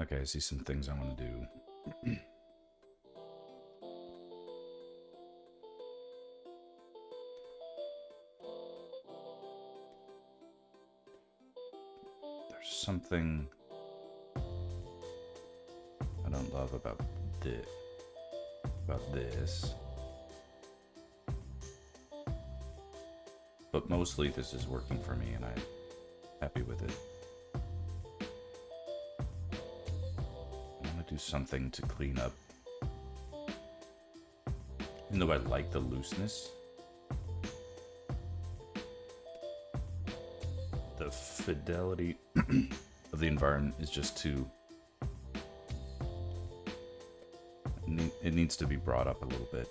Okay, I see some things I want to do. There's something I don't love about this. But mostly this is working for me and I'm happy with it. I want to do something to clean up. Even though I like the looseness, the fidelity of the environment is just too... It needs to be brought up a little bit.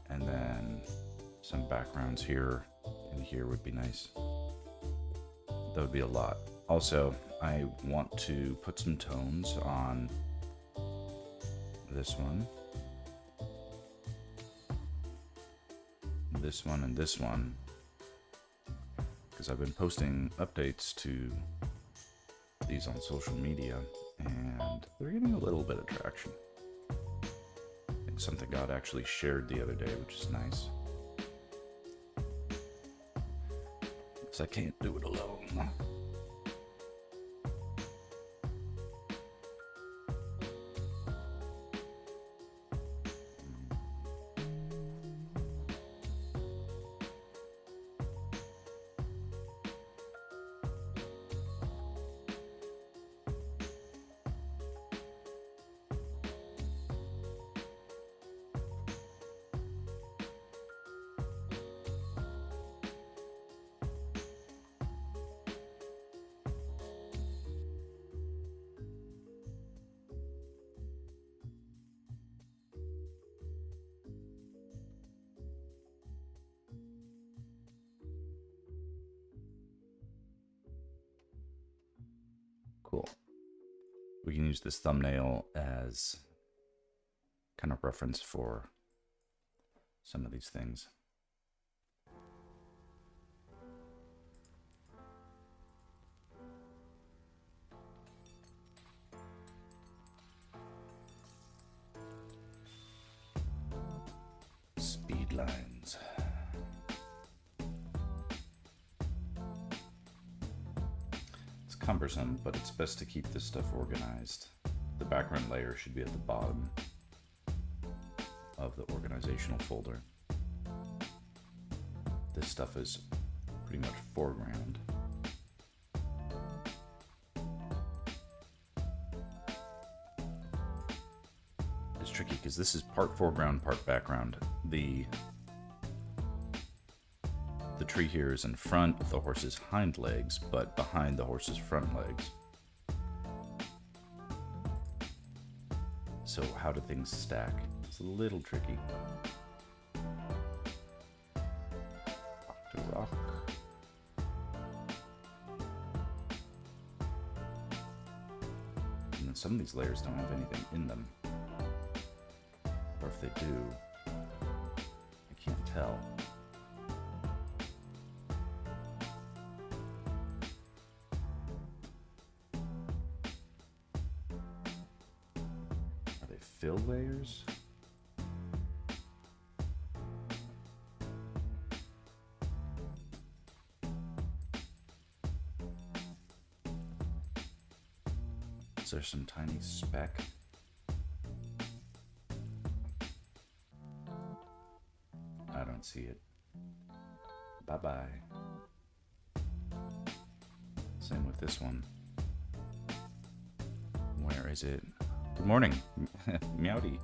And then some backgrounds here and here would be nice. That would be a lot. Also, I want to put some tones on this one, and this one, because I've been posting updates to these on social media, and they're getting a little bit of traction. I think something got actually shared the other day, which is nice. Because I can't do it alone. Cool. We can use this thumbnail as kind of reference for some of these things. Speed lines. Cumbersome, but it's best to keep this stuff organized. The background layer should be at the bottom of the organizational folder. This stuff is pretty much foreground. It's tricky because this is part foreground, part background. The tree here is in front of the horse's hind legs, but behind the horse's front legs. So how do things stack? It's a little tricky. Octorok. And then some of these layers don't have anything in them. Or if they do, I can't tell. Fill layers? Is there some tiny speck? I don't see it. Bye-bye. Same with this one. Where is it? Good morning, Meowdy.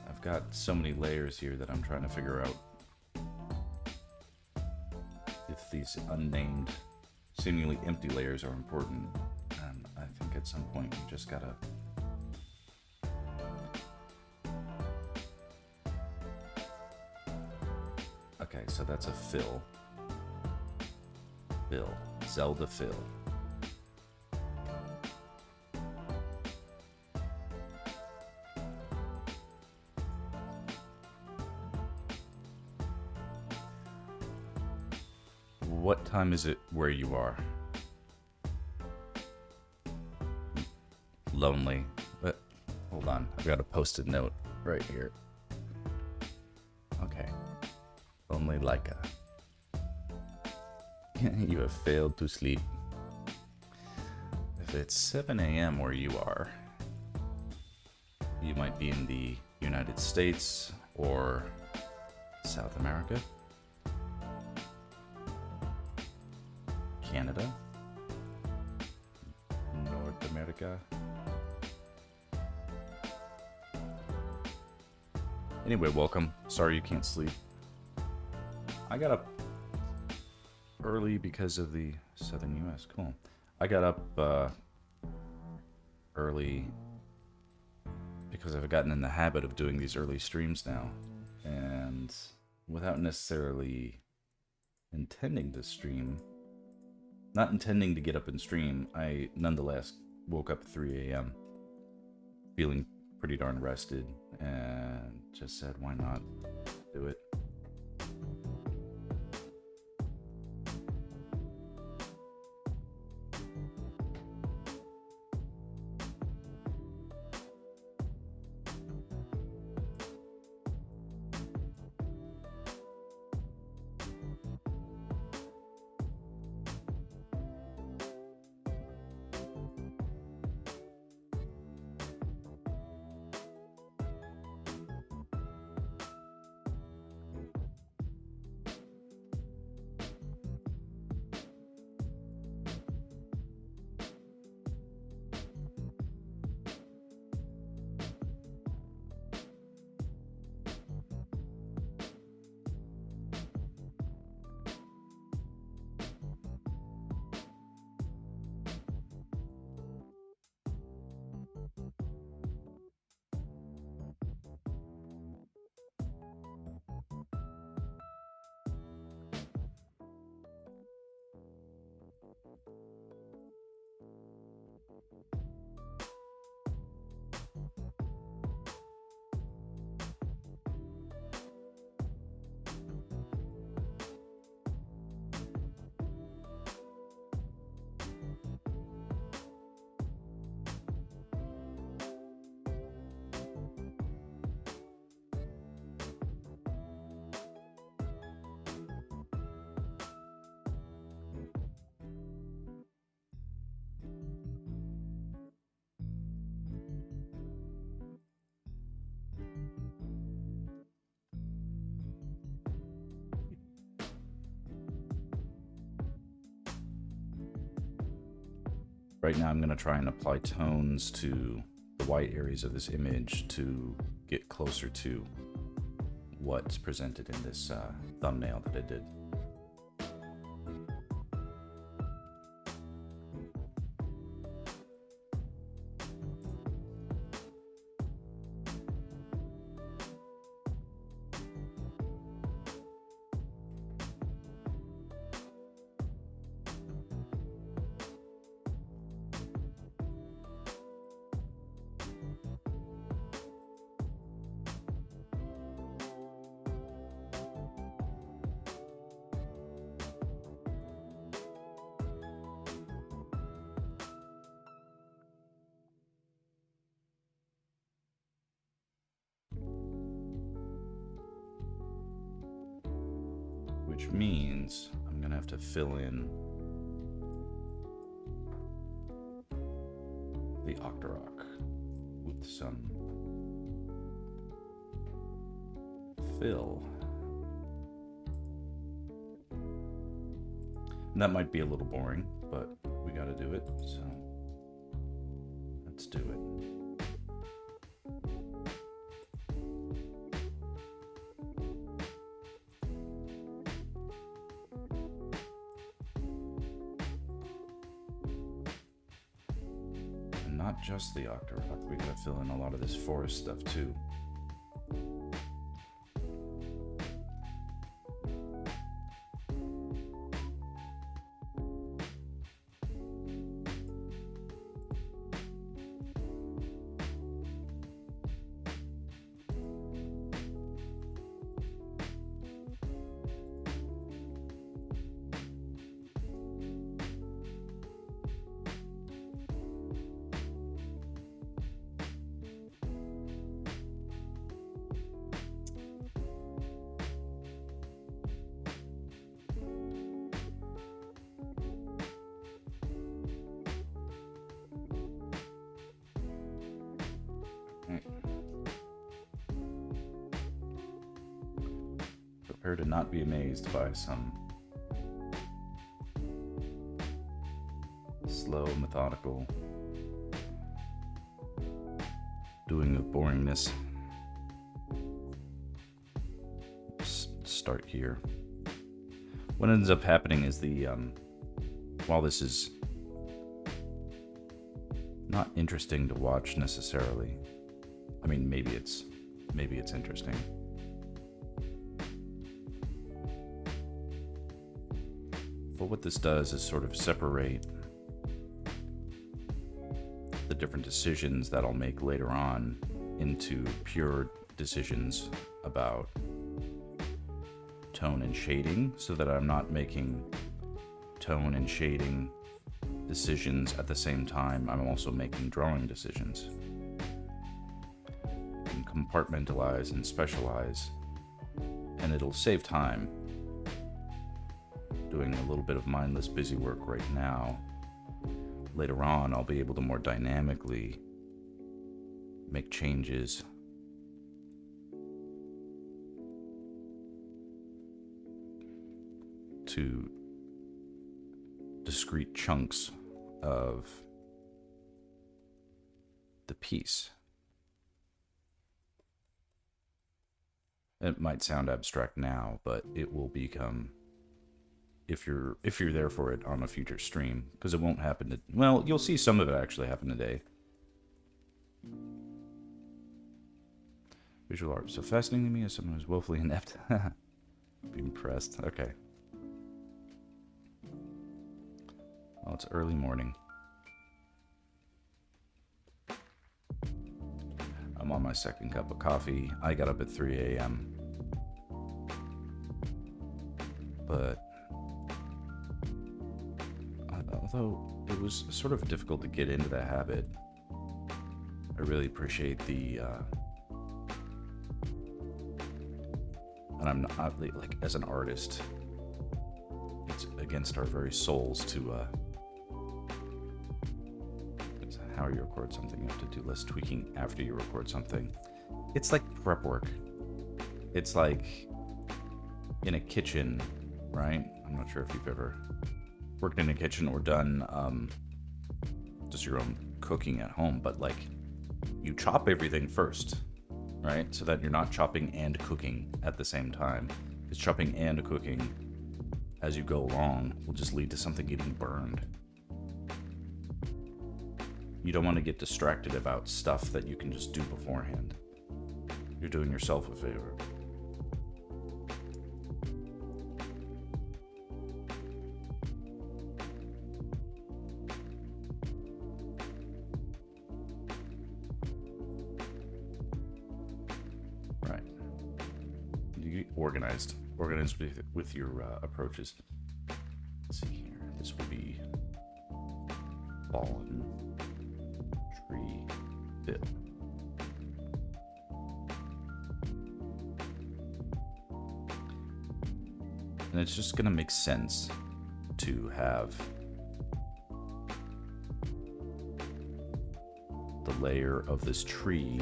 I've got so many layers here that I'm trying to figure out if these unnamed, seemingly empty layers are important. And I think at some point we just gotta... Okay, so that's a fill. Fill. Zelda fill. What time is it where you are? Lonely. But hold on, I've got a post-it note right here. Okay. Lonely like you have failed to sleep. If it's 7 a.m. where you are, you might be in the United States or South America, Canada, North America. Anyway, welcome. Sorry you can't sleep. I got up early because of the southern US. Cool. I got up early because I've gotten in the habit of doing these early streams now. And without necessarily intending to stream, not intending to get up and stream, I nonetheless woke up at 3 a.m. feeling pretty darn rested and just said, why not do it? Right now I'm going to try and apply tones to the white areas of this image to get closer to what's presented in this thumbnail that I did. Which means I'm gonna have to fill in the Octorok with some fill. And that might be a little boring, but we gotta do it, so let's do it. Not just the Octorok, we gotta fill in a lot of this forest stuff too. Prepare to not be amazed by some slow, methodical doing of boringness. Start here. What ends up happening is while this is not interesting to watch necessarily, I mean, maybe it's interesting. But what this does is sort of separate the different decisions that I'll make later on into pure decisions about tone and shading, so that I'm not making tone and shading decisions at the same time. I'm also making drawing decisions. And compartmentalize and specialize, and it'll save time doing a little bit of mindless busy work right now. Later on, I'll be able to more dynamically make changes to discrete chunks of the piece. It might sound abstract now, but it will become, if you're there for it on a future stream, because it won't happen well, you'll see some of it actually happen today. Visual art so fascinating to me as someone who's woefully inept. Be impressed. Okay. Well, it's early morning. I'm on my second cup of coffee. I got up at 3 a.m. But although it was sort of difficult to get into the habit, I really appreciate the and I'm not, like, as an artist, it's against our very souls to it's how you record something. You have to do less tweaking after you record something. It's like prep work. It's like in a kitchen, right? I'm not sure if you've ever worked in a kitchen or done just your own cooking at home, but like you chop everything first, right? So that you're not chopping and cooking at the same time. Because chopping and cooking as you go along will just lead to something getting burned. You don't want to get distracted about stuff that you can just do beforehand. You're doing yourself a favor. Organized with your approaches. Let's see here. This will be fallen tree bill. And it's just gonna make sense to have the layer of this tree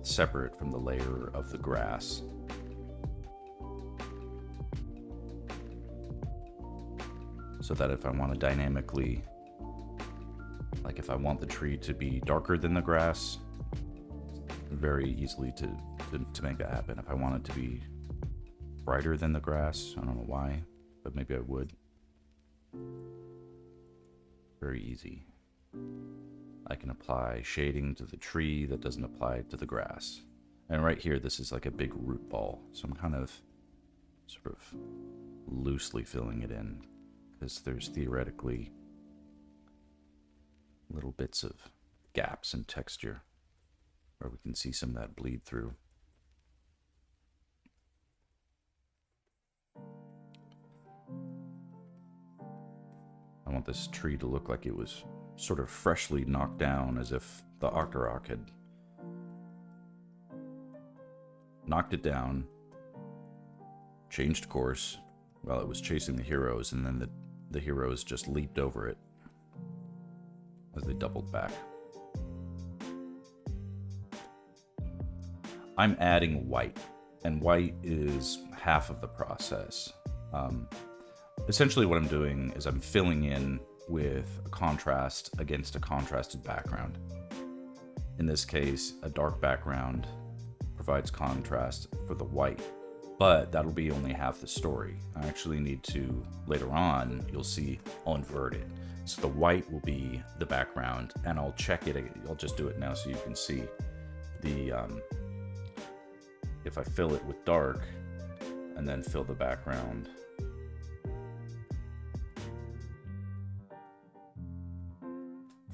separate from the layer of the grass. So that if I want to dynamically, like if I want the tree to be darker than the grass, very easily to make that happen. If I want it to be brighter than the grass, I don't know why, but maybe I would. Very easy. I can apply shading to the tree that doesn't apply to the grass. And right here, this is like a big root ball. So I'm kind of sort of loosely filling it in, because there's theoretically little bits of gaps in texture where we can see some of that bleed through. I want this tree to look like it was sort of freshly knocked down, as if the Octorok had knocked it down, changed course while it was chasing the heroes, and then the heroes just leaped over it as they doubled back. I'm adding white and white is half of the process. Um, Essentially what I'm doing is I'm filling in with a contrast against a contrasted background. In this case, a dark background provides contrast for the white, but that'll be only half the story. I actually need to, later on, you'll see I'll invert it. So the white will be the background, and I'll check it. I'll just do it now so you can see the, if I fill it with dark and then fill the background,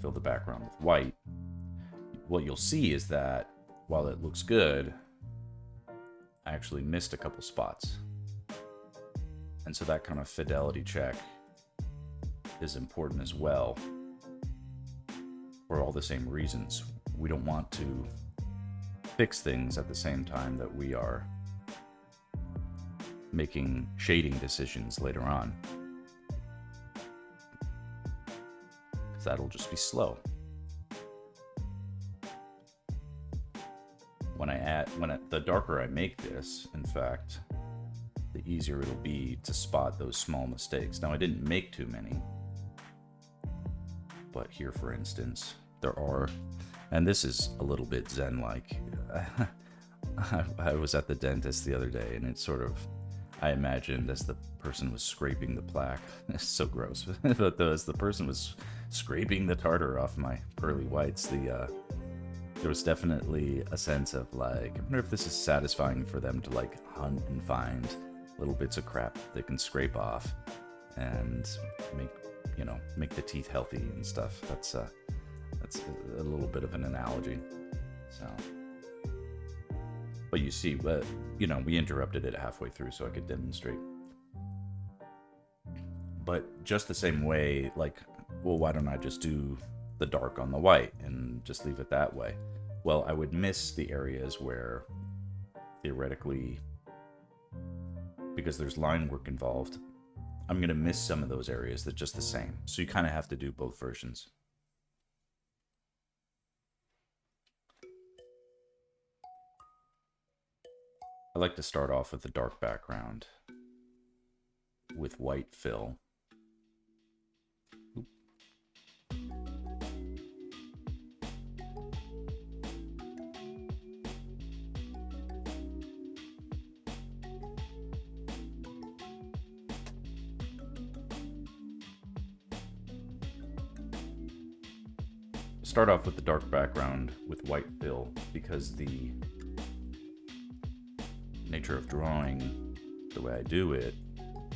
fill the background with white, what you'll see is that while it looks good, I actually missed a couple spots. And so that kind of fidelity check is important as well for all the same reasons. We don't want to fix things at the same time that we are making shading decisions later on, because that'll just be slow. The darker I make this, in fact, the easier it'll be to spot those small mistakes. Now, I didn't make too many, but here, for instance, there are, and this is a little bit zen-like. I was at the dentist the other day, and it's sort of, I imagined as the person was scraping the plaque. It's so gross, but as the person was scraping the tartar off my pearly whites, there was definitely a sense of like, I wonder if this is satisfying for them to like hunt and find little bits of crap they can scrape off and make the teeth healthy and stuff. That's a little bit of an analogy. So, but you see, we interrupted it halfway through so I could demonstrate. But just the same way, like, well, why don't I just do the dark on the white and just leave it that way? Well, I would miss the areas where theoretically, because there's line work involved, I'm going to miss some of those areas that are just the same. So you kind of have to do both versions. I like to start off with the dark background with white fill. Start off with the dark background with white fill because the nature of drawing, the way I do it,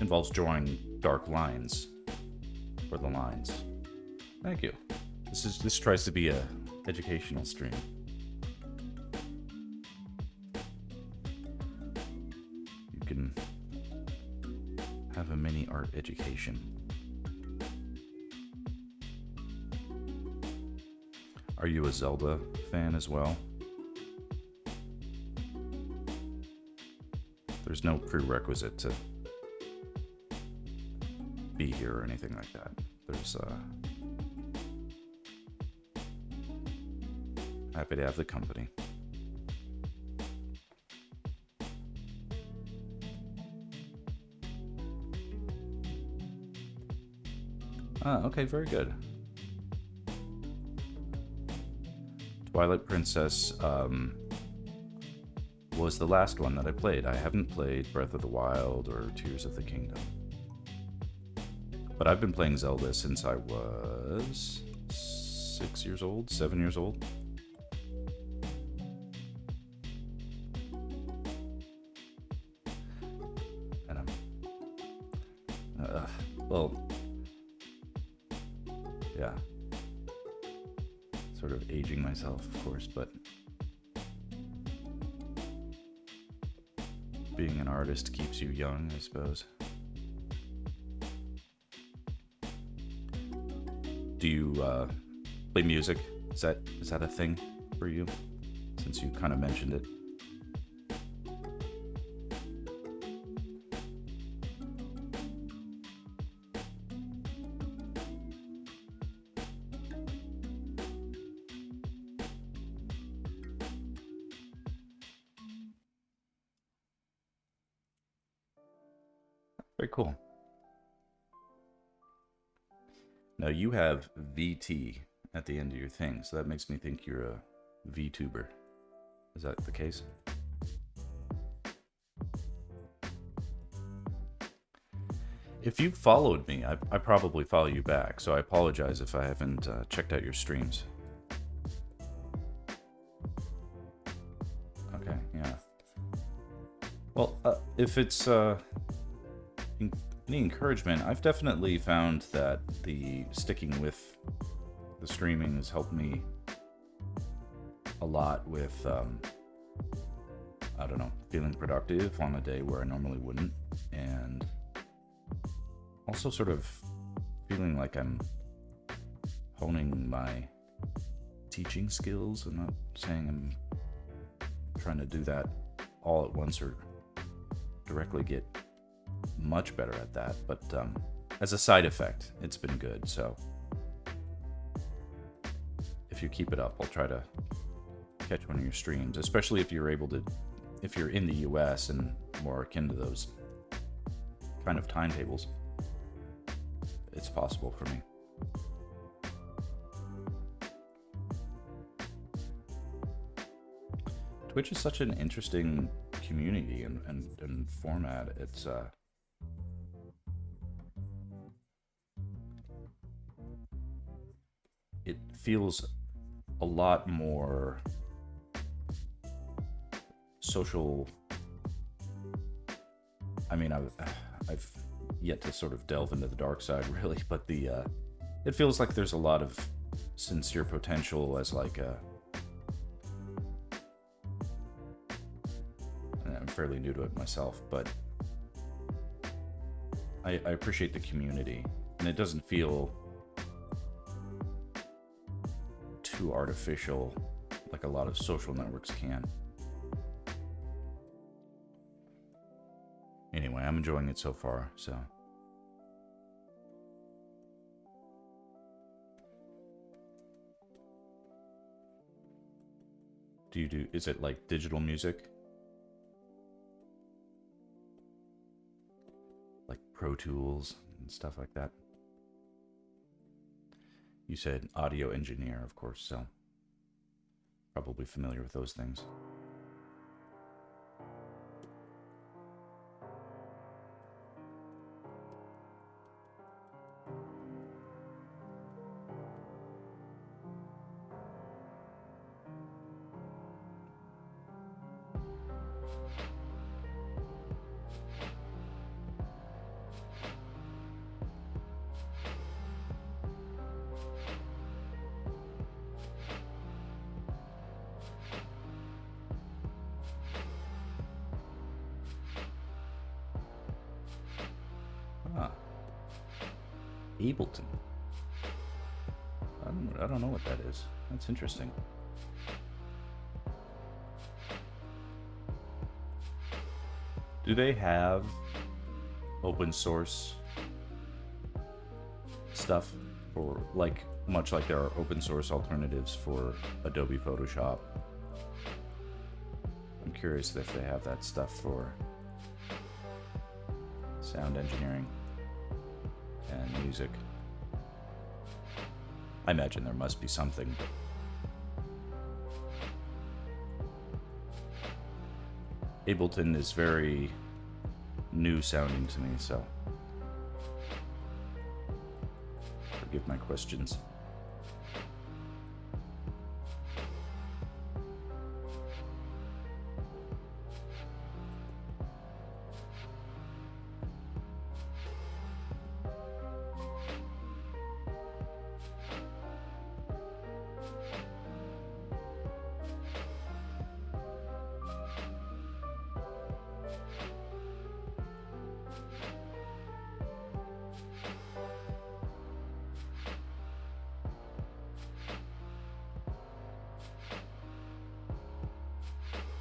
involves drawing dark lines for the lines. Thank you. This tries to be a educational stream. You can have a mini art education. Are you a Zelda fan as well? There's no prerequisite to be here or anything like that. There's happy to have the company. Okay, very good. Twilight Princess was the last one that I played. I haven't played Breath of the Wild or Tears of the Kingdom. But I've been playing Zelda since I was 6 years old, 7 years old. And yeah. Sort of aging myself, of course, but being an artist keeps you young, I suppose. Do you play music? Is that a thing for you? Since you kind of mentioned it. Very cool. Now you have VT at the end of your thing, so that makes me think you're a VTuber. Is that the case? If you followed me, I probably follow you back, so I apologize if I haven't checked out your streams. Okay, yeah. Well, if it's any encouragement, I've definitely found that the sticking with the streaming has helped me a lot with, I don't know, feeling productive on a day where I normally wouldn't, and also sort of feeling like I'm honing my teaching skills. I'm not saying I'm trying to do that all at once or directly get much better at that, but as a side effect, it's been good. So if you keep it up, I'll try to catch one of your streams, especially if you're able to, if you're in the US and more akin to those kind of timetables. It's possible for me. Twitch is such an interesting community and format. It's it feels a lot more social. I mean, I've yet to sort of delve into the dark side, really, but it feels like there's a lot of sincere potential as like I'm fairly new to it myself, but I appreciate the community, and it doesn't feel too artificial like a lot of social networks can. Anyway, I'm enjoying it so far, so. Is it like digital music? Like Pro Tools and stuff like that? You said audio engineer, of course, so probably familiar with those things. Ableton. I don't know what that is. That's interesting. Do they have open source stuff for, like, much like there are open source alternatives for Adobe Photoshop? I'm curious if they have that stuff for sound engineering and music. I imagine there must be something. Ableton is very new sounding to me, so forgive my questions.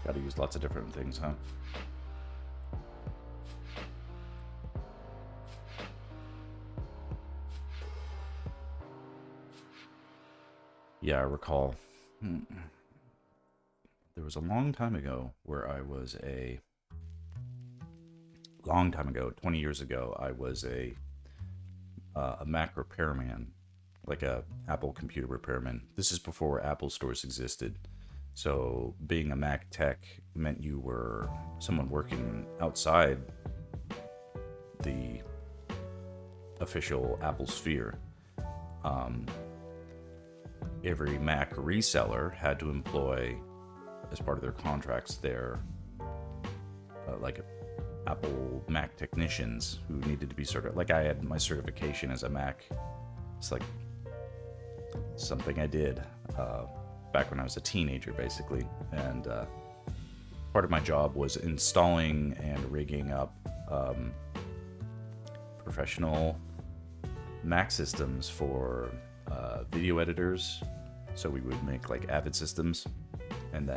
Gotta use lots of different things, huh? Yeah, I recall. There was a long time ago where I was a long time ago, 20 years ago, I was a Mac repairman, like a Apple computer repairman. This is before Apple stores existed. So being a Mac tech meant you were someone working outside the official Apple sphere. Every Mac reseller had to employ, as part of their contracts, their like Apple Mac technicians who needed to be like I had my certification as a Mac. It's like something I did back when I was a teenager, basically. And part of my job was installing and rigging up professional Mac systems for video editors. So we would make like Avid systems, and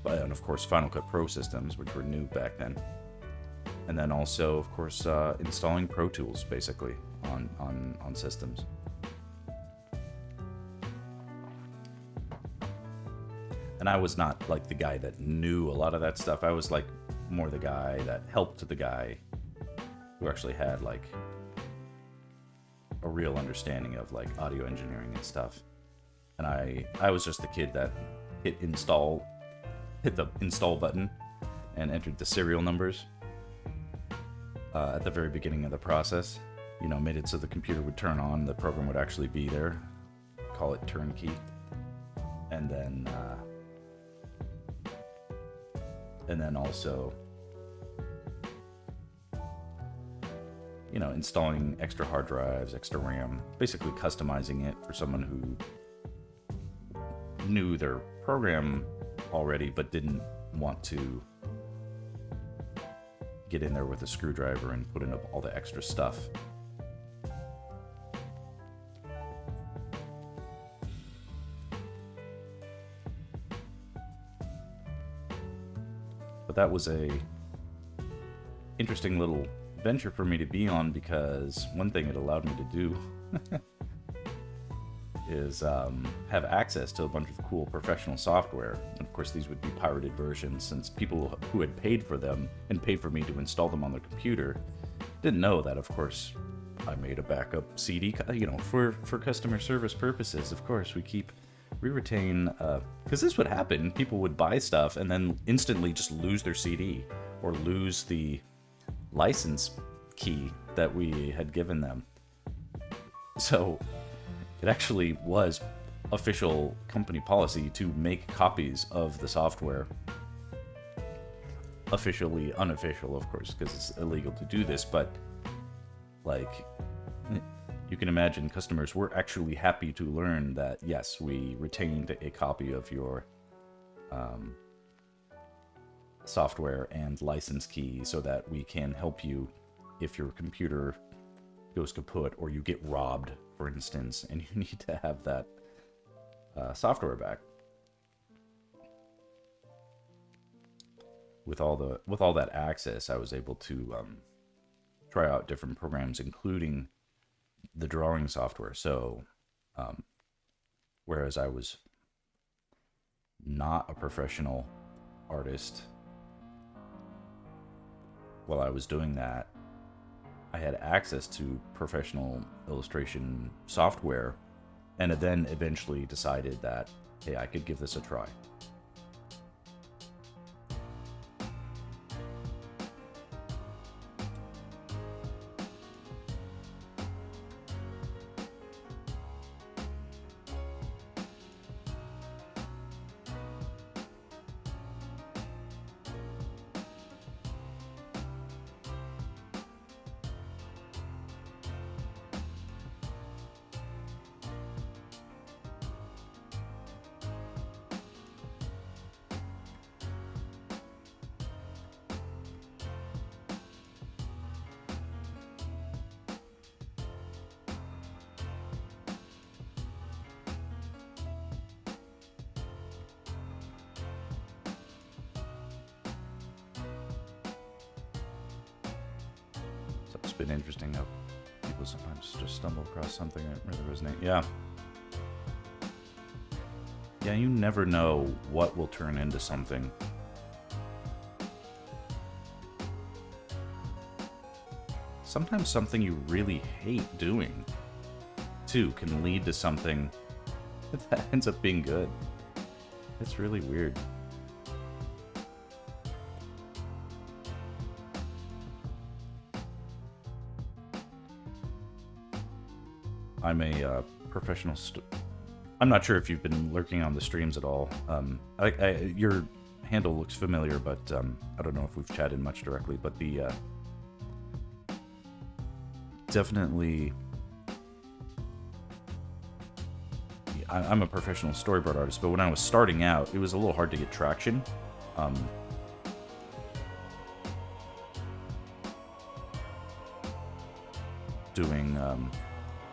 of course Final Cut Pro systems, which were new back then. And then also, of course, installing Pro Tools basically on systems. And I was not like the guy that knew a lot of that stuff. I was like more the guy that helped the guy who actually had like a real understanding of like audio engineering and stuff. And I was just the kid that hit the install button and entered the serial numbers at the very beginning of the process. You know, made it so the computer would turn on, the program would actually be there. Call it turnkey. And then also, you know, installing extra hard drives, extra RAM, basically customizing it for someone who knew their program already but didn't want to get in there with a screwdriver and put in all the extra stuff. But that was a interesting little venture for me to be on, because one thing it allowed me to do is have access to a bunch of cool professional software. And of course, these would be pirated versions, since people who had paid for them and paid for me to install them on their computer didn't know that, of course, I made a backup CD, you know, for customer service purposes. Of course, we retain, because this would happen. People would buy stuff and then instantly just lose their CD or lose the license key that we had given them. So it actually was official company policy to make copies of the software. Officially unofficial, of course, because it's illegal to do this, but like, you can imagine customers were actually happy to learn that, yes, we retained a copy of your software and license key so that we can help you if your computer goes kaput or you get robbed, for instance, and you need to have that software back. With all that access, I was able to try out different programs, including the drawing software. So, whereas I was not a professional artist, while I was doing that, I had access to professional illustration software, and then eventually decided that, hey, I could give this a try. So it's been interesting how people sometimes just stumble across something that really resonates. Yeah. Yeah, you never know what will turn into something. sometimes something you really hate doing, too, can lead to something that ends up being good. It's really weird. I'm a professional. I'm not sure if you've been lurking on the streams at all. Your handle looks familiar, but I don't know if we've chatted much directly. But the definitely, I'm a professional storyboard artist. But when I was starting out, it was a little hard to get traction. Doing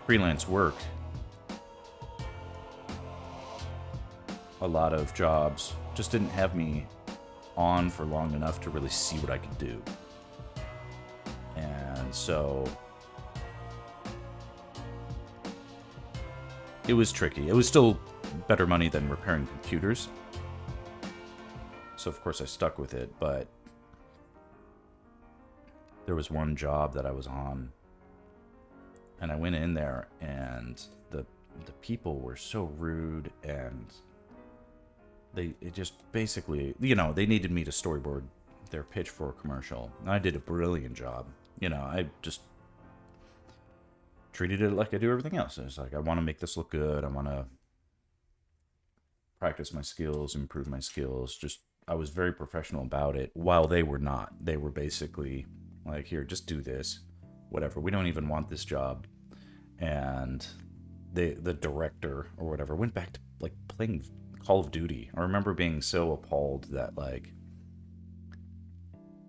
freelance work, a lot of jobs just didn't have me on for long enough to really see what I could do. And so it was tricky. It was still better money than repairing computers. So of course I stuck with it, but there was one job that I was on, and I went in there, and the people were so rude, and it just basically, they needed me to storyboard their pitch for a commercial. And I did a brilliant job. I just treated it like I do everything else. It's like, I want to make this look good. I want to practice my skills, improve my skills. I was very professional about it, while they were not. They were basically like, here, just do this. Whatever, we don't even want this job. And the director or whatever went back to like playing Call of Duty. I remember being so appalled that like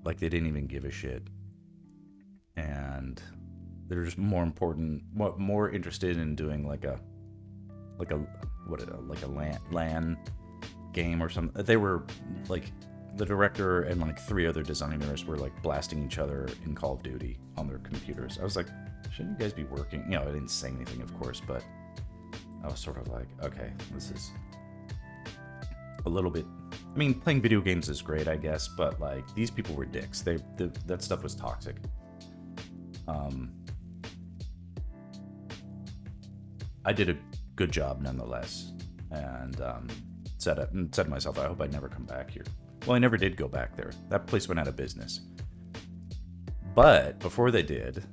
they didn't even give a shit, and they're just more interested in doing like a LAN game or something. They were like, the director and like 3 other designers were like blasting each other in Call of Duty on their computers. I was like, shouldn't you guys be working? I didn't say anything, of course, but I was sort of like, okay, this is a little bit. I mean, playing video games is great, I guess, but like, these people were dicks. That stuff was toxic. I did a good job nonetheless, and said to myself, I hope I never come back here. Well, I never did go back there. That place went out of business. But before they did,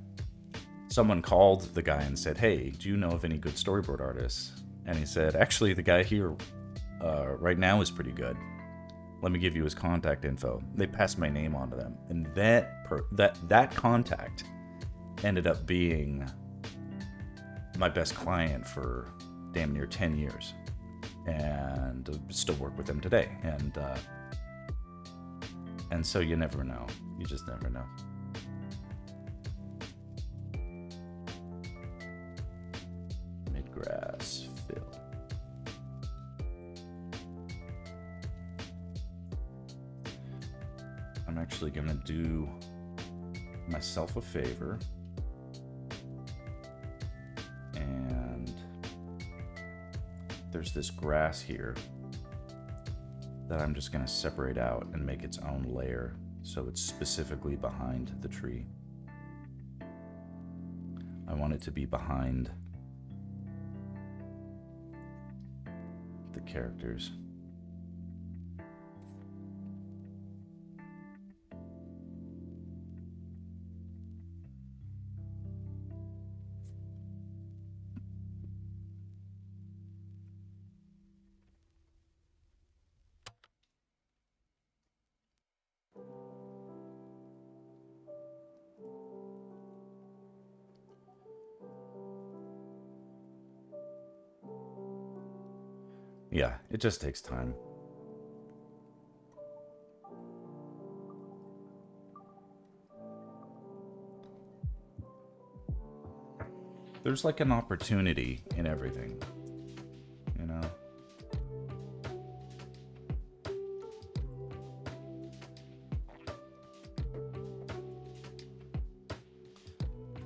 someone called the guy and said, hey, do you know of any good storyboard artists? And he said, actually, the guy here right now is pretty good. Let me give you his contact info. They passed my name on to them. And that contact ended up being my best client for damn near 10 years. And still work with them today. And so you never know. You just never know. Midgrass fill. I'm actually gonna do myself a favor and there's this grass here that I'm just going to separate out and make its own layer, so it's specifically behind the tree. I want it to be behind the characters. Yeah, it just takes time. There's like an opportunity in everything, you know?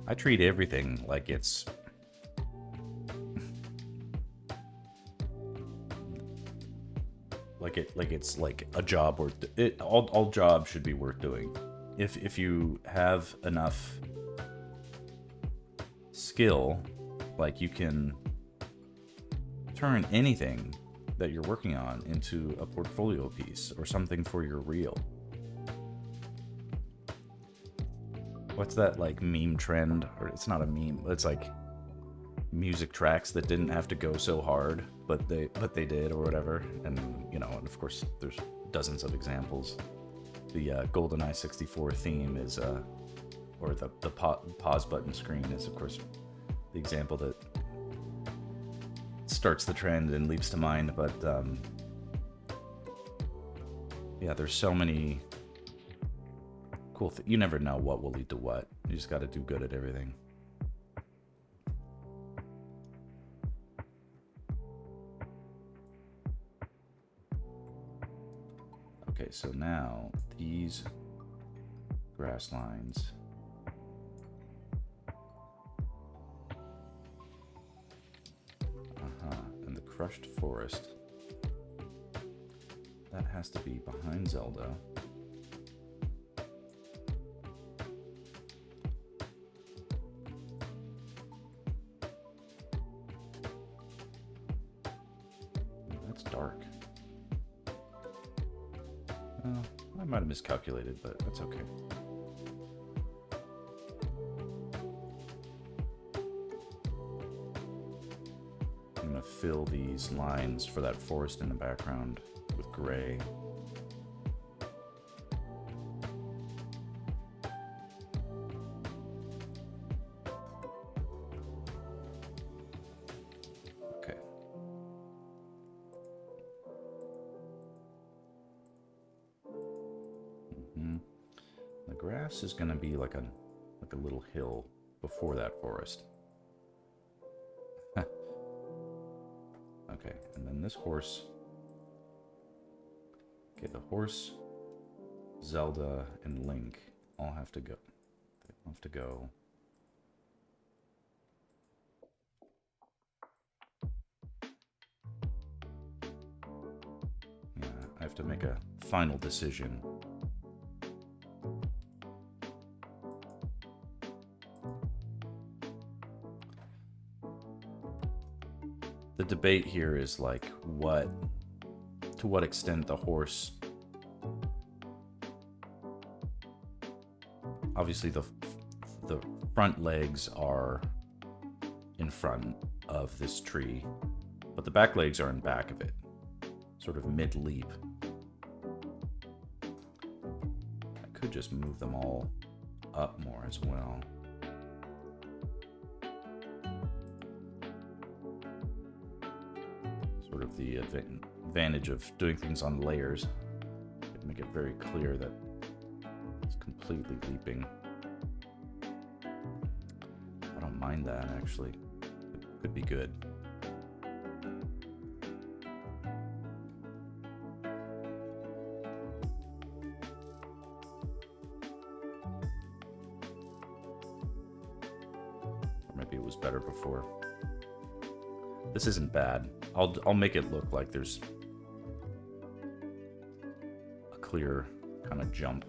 I treat everything like it's it's like a job, or all jobs should be worth doing. If you have enough skill, like you can turn anything that you're working on into a portfolio piece or something for your reel. What's that like meme trend? Or it's not a meme, it's like music tracks that didn't have to go so hard, but they did, or whatever. And you know, and of course there's dozens of examples. The GoldenEye 64 theme is or the pause button screen is of course the example that starts the trend and leaps to mind. But yeah, there's so many cool you never know what will lead to what. You just got to do good at everything. Okay, so now these grass lines and the crushed forest, that has to be behind Zelda. That's dark. I might have miscalculated, but that's okay. I'm gonna fill these lines for that forest in the background with gray. Okay. The grass is gonna be like a little hill before that forest. Okay, and then this horse. Okay, the horse, Zelda, and Link all have to go. They have to go. Yeah, I have to make a final decision. The debate here is like to what extent the horse, obviously the front legs are in front of this tree, but the back legs are in back of it, sort of mid-leap. I could just move them all up more as well. Sort of the advantage of doing things on layers. Make it very clear that it's completely leaping. I don't mind that, actually. It could be good. Or maybe it was better before. This isn't bad. I'll make it look like there's a clear kind of jump.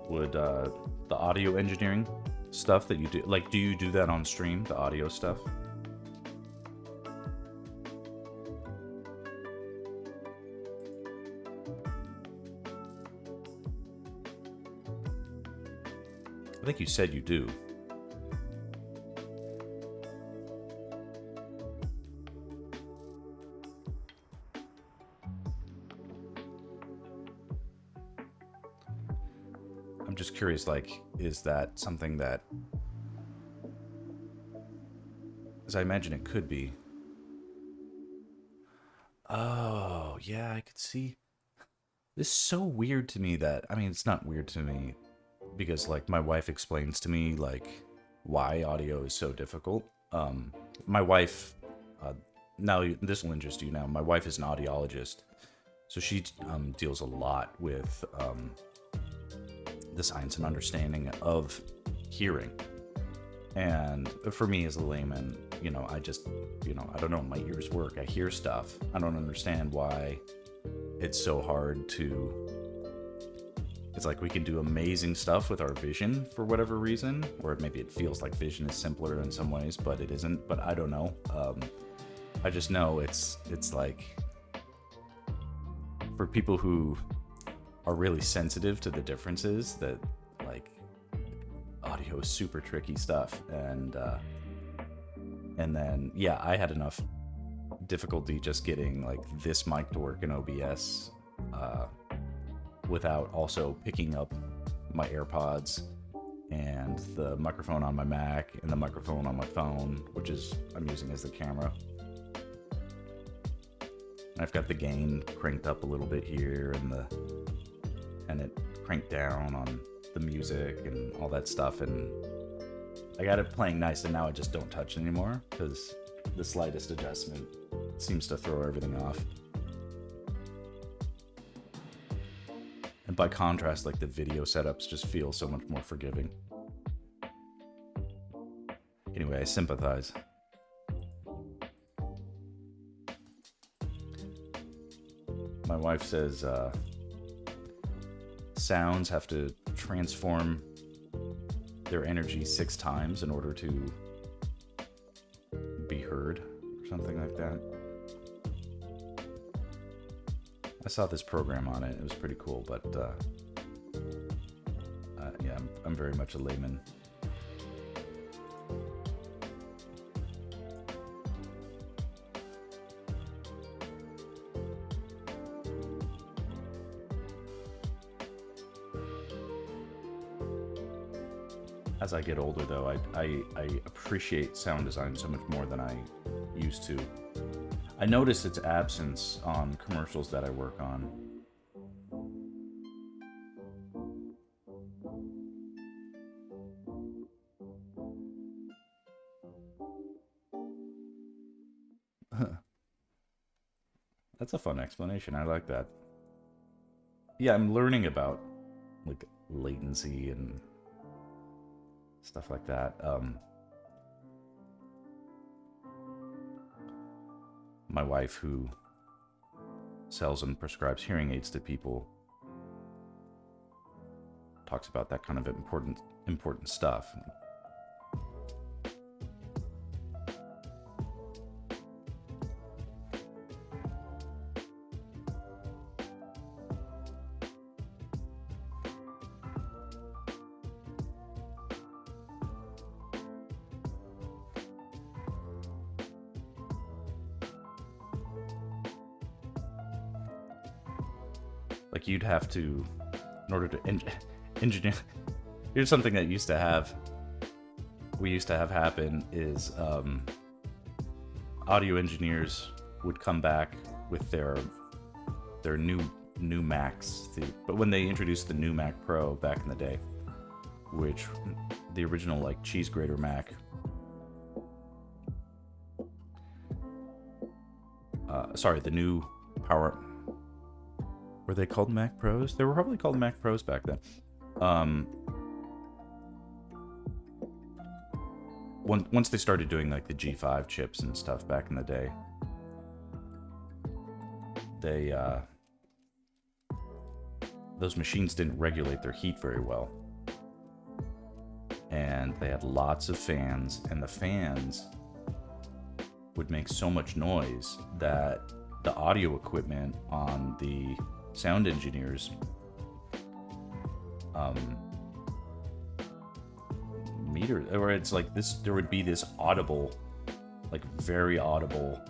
Would the audio engineering stuff that you do, like, do you do that on stream, the audio stuff? I think you said you do. I'm just curious, like, is that something that, as I imagine it could be, Oh, yeah, I could see. This is so weird to me that, I mean, it's not weird to me because, like, my wife explains to me, like, why audio is so difficult. My wife, uh, now this will interest you now. My wife is an audiologist, so she deals a lot with the science and understanding of hearing. And for me as a layman, I just, I don't know, my ears work. I hear stuff. I don't understand why it's so hard to. It's like we can do amazing stuff with our vision for whatever reason, or maybe it feels like vision is simpler in some ways, but it isn't. But I don't know. I just know it's like for people who are really sensitive to the differences, that like audio is super tricky stuff, and then yeah, I had enough difficulty just getting like this mic to work in OBS without also picking up my AirPods and the microphone on my Mac and the microphone on my phone, which is I'm using as the camera. And I've got the gain cranked up a little bit here, and it cranked down on the music and all that stuff, and I got it playing nice, and now I just don't touch it anymore because the slightest adjustment seems to throw everything off. And by contrast, like the video setups just feel so much more forgiving. Anyway, I sympathize. My wife says sounds have to transform their energy 6 times in order to be heard, or something like that. I saw this program on it. It was pretty cool, but yeah, I'm very much a layman. As I get older, though, I appreciate sound design so much more than I used to. I notice its absence on commercials that I work on. That's a fun explanation. I like that. Yeah, I'm learning about like latency and stuff like that. My wife, who sells and prescribes hearing aids to people, talks about that kind of important stuff. Like you'd have to, in order to engineer. Here's something that we used to have happen is audio engineers would come back with their new Macs. But when they introduced the new Mac Pro back in the day, which the original like cheese grater Mac, the new power. Were they called Mac Pros? They were probably called Mac Pros back then. Once they started doing like the G5 chips and stuff back in the day, they those machines didn't regulate their heat very well, and they had lots of fans, and the fans would make so much noise that the audio equipment on the sound engineers meter, or it's like this, there would be this audible, like very audible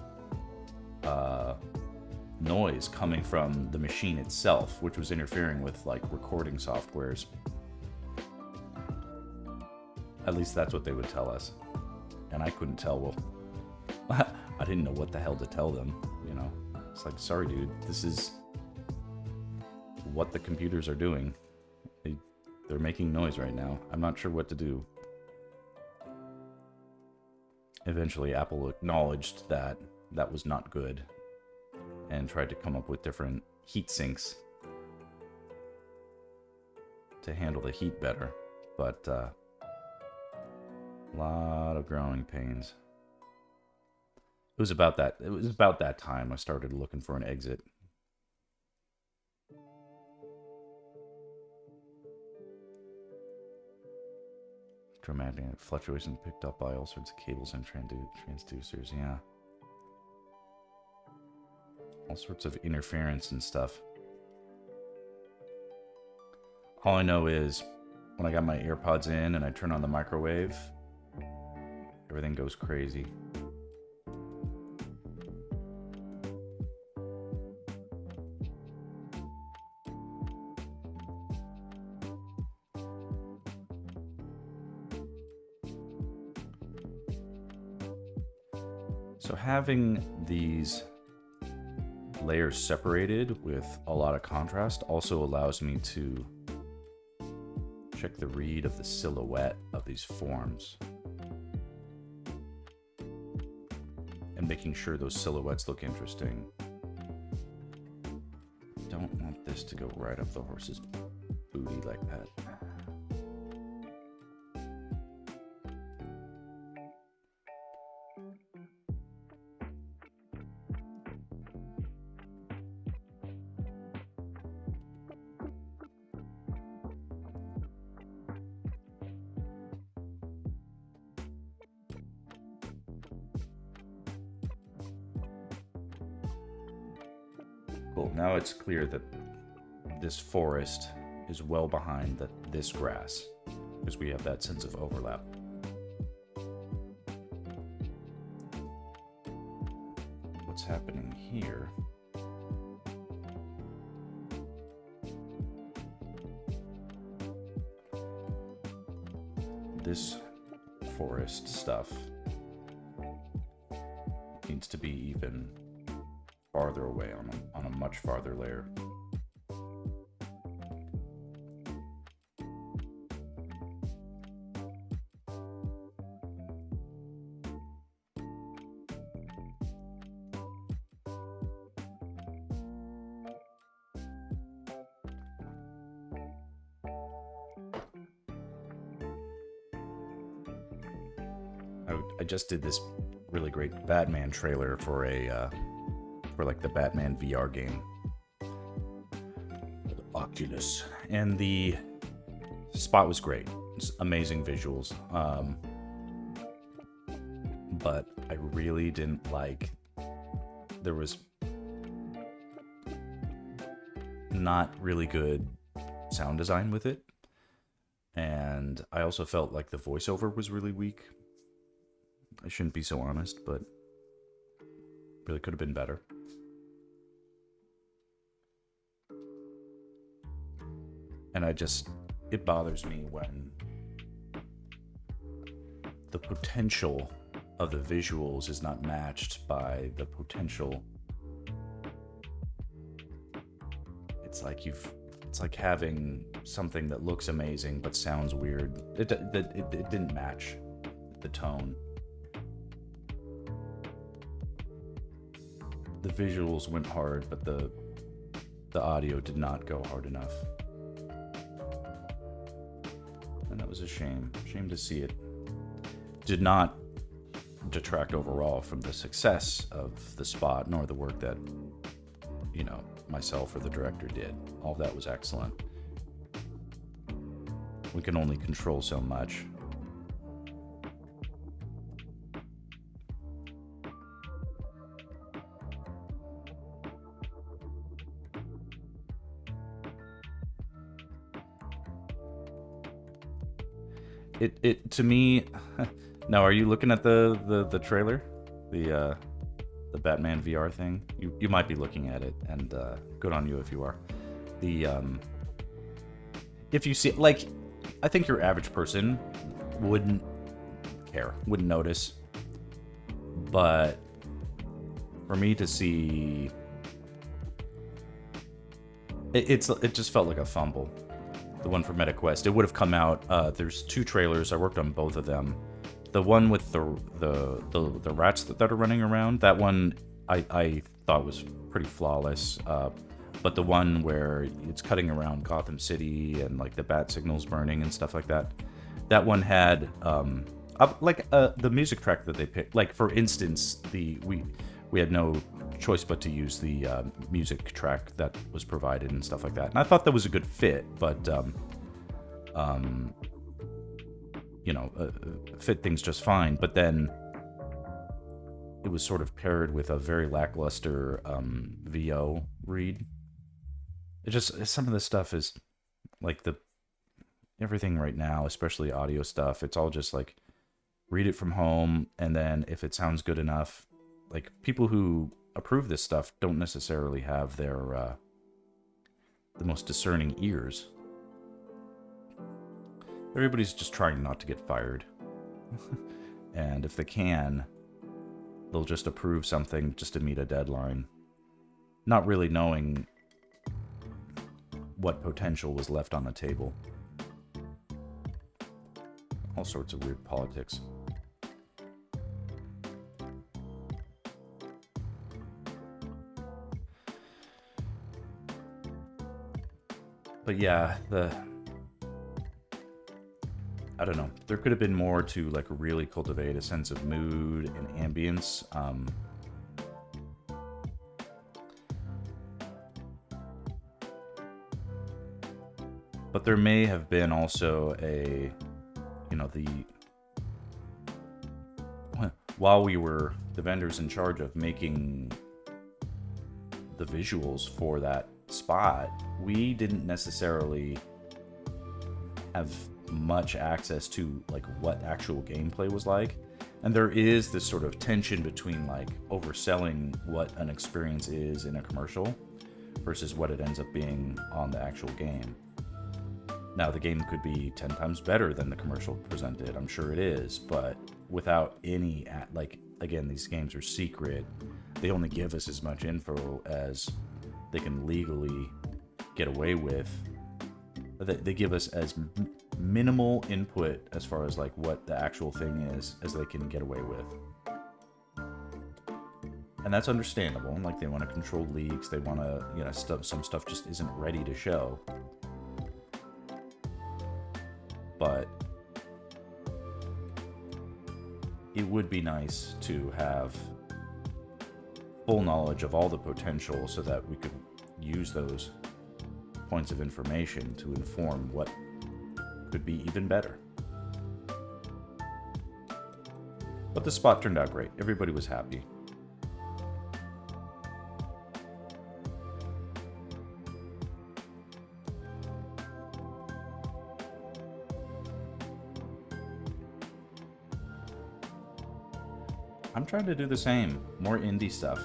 noise coming from the machine itself, which was interfering with like recording softwares. At least that's what they would tell us, and I couldn't tell. Well, I didn't know what the hell to tell them, It's like, sorry, dude, this is what the computers are doing. They're making noise right now. I'm not sure what to do. Eventually, Apple acknowledged that that was not good and tried to come up with different heat sinks to handle the heat better. But a lot of growing pains. It was about that time I started looking for an exit. Dramatic fluctuations picked up by all sorts of cables and transducers, yeah. All sorts of interference and stuff. All I know is when I got my AirPods in and I turn on the microwave, everything goes crazy. So having these layers separated with a lot of contrast also allows me to check the read of the silhouette of these forms. And making sure those silhouettes look interesting. Don't want this to go right up the horse's booty like that. Cool, now it's clear that this forest is well behind this grass, because we have that sense of overlap. What's happening here? This forest stuff needs to be even farther away on a much farther layer. I just did this really great Batman trailer for like the Batman VR game, the Oculus, and the spot was great. It's amazing visuals, but I really didn't like. There was not really good sound design with it, and I also felt like the voiceover was really weak. I shouldn't be so honest, but really could have been better. And it bothers me when the potential of the visuals is not matched by the potential. It's like having something that looks amazing but sounds weird. It didn't match the tone. The visuals went hard, but the audio did not go hard enough. And that was a shame. Shame to see it. Did not detract overall from the success of the spot, nor the work that, myself or the director did. All of that was excellent. We can only control so much. It to me. Now, are you looking at the trailer, the Batman VR thing? You might be looking at it, and good on you if you are. If you see, like, I think your average person wouldn't care, wouldn't notice. But for me to see It just felt like a fumble. The one for MetaQuest. It would have come out. There's 2 trailers. I worked on both of them. The one with the rats that are running around. That one I thought was pretty flawless. But the one where it's cutting around Gotham City and like the bat signals burning and stuff like that. That one had the music track that they picked. Like for instance, we had no choice but to use the music track that was provided and stuff like that. And I thought that was a good fit, but fit things just fine. But then it was sort of paired with a very lackluster VO read. Some of the stuff is like everything right now, especially audio stuff. It's all just like read it from home, and then if it sounds good enough, like people who approve this stuff don't necessarily have their the most discerning ears. Everybody's just trying not to get fired. And if they can, they'll just approve something just to meet a deadline, not really knowing what potential was left on the table. All sorts of weird politics. But yeah, I don't know. There could have been more to like really cultivate a sense of mood and ambience. But there may have been also while we were the vendors in charge of making the visuals for that spot, we didn't necessarily have much access to like what actual gameplay was like. And there is this sort of tension between like overselling what an experience is in a commercial versus what it ends up being on the actual game. Now, the game could be 10 times better than the commercial presented. I'm sure it is, but without any, again, these games are secret. They only give us as much info as they can legally get away with. They give us as minimal input as far as like what the actual thing is as they can get away with. And that's understandable. Like they want to control leaks. They want to, some stuff just isn't ready to show. But it would be nice to have full knowledge of all the potential so that we could use those points of information to inform what could be even better. But the spot turned out great. Everybody was happy. I'm trying to do the same. More indie stuff.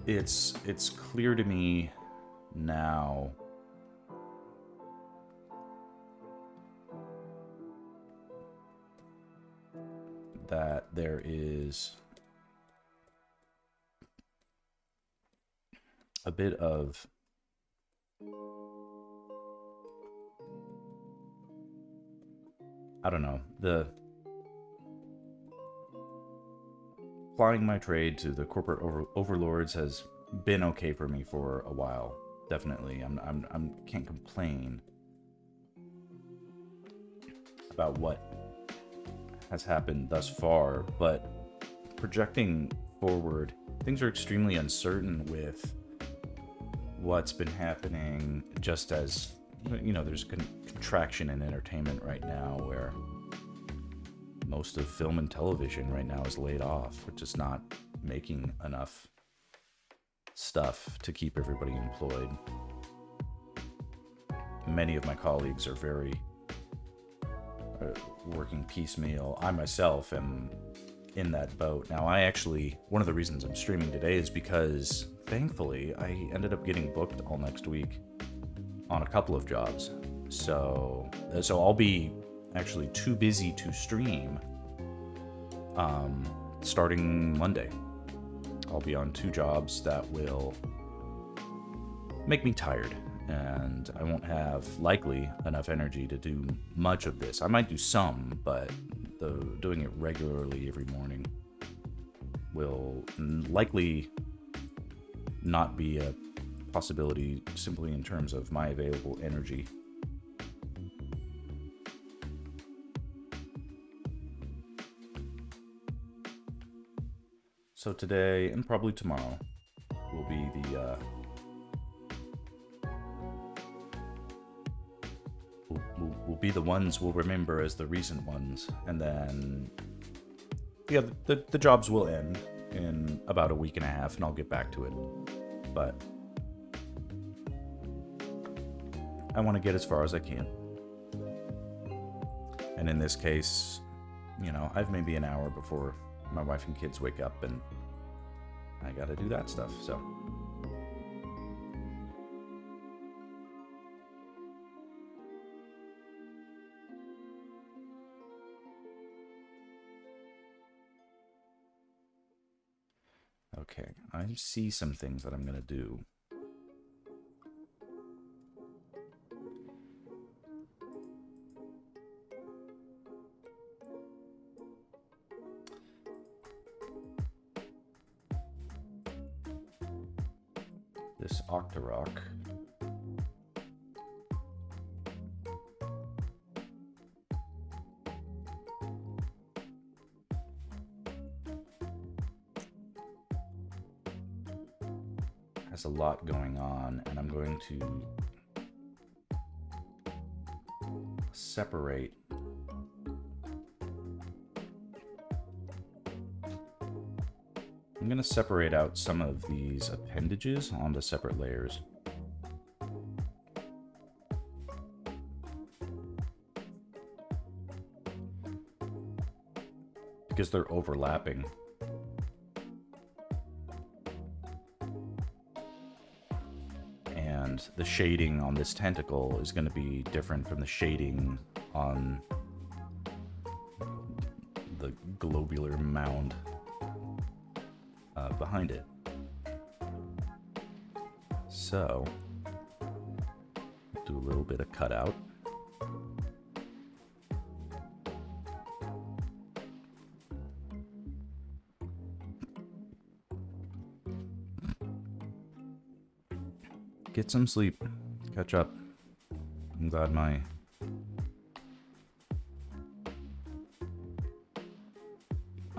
It's clear to me now that there is a bit of I don't know, the applying my trade to the corporate overlords has been okay for me for a while. Definitely, I'm can't complain about what has happened thus far, but projecting forward, things are extremely uncertain with what's been happening. Just as there's contraction in entertainment right now, where most of film and television right now is laid off, which is not making enough stuff to keep everybody employed. Many of my colleagues are very working piecemeal. I myself am in that boat. Now, one of the reasons I'm streaming today is because, thankfully, I ended up getting booked all next week on a couple of jobs. So I'll be actually too busy to stream starting Monday. I'll be on 2 jobs that will make me tired, and I won't have likely enough energy to do much of this. I might do some, but doing it regularly every morning will likely not be a possibility simply in terms of my available energy. So today, and probably tomorrow, will be will be the ones we'll remember as the recent ones, and then the jobs will end in about a week and a half, and I'll get back to it. But I want to get as far as I can, and in this case, you know, I've maybe an hour before my wife and kids wake up, and I gotta do that stuff, so. Okay, I see some things that I'm gonna do. This Octorok has a lot going on, and I'm going to separate out some of these appendages onto separate layers. Because they're overlapping. And the shading on this tentacle is going to be different from the shading on the globular mound behind it. So, do a little bit of cutout. Get some sleep. Catch up. I'm glad my...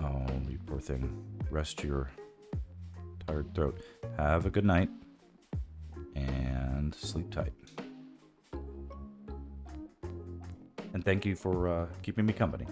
Oh, you poor thing. Rest your tired throat. Have a good night. And sleep tight. And thank you for keeping me company.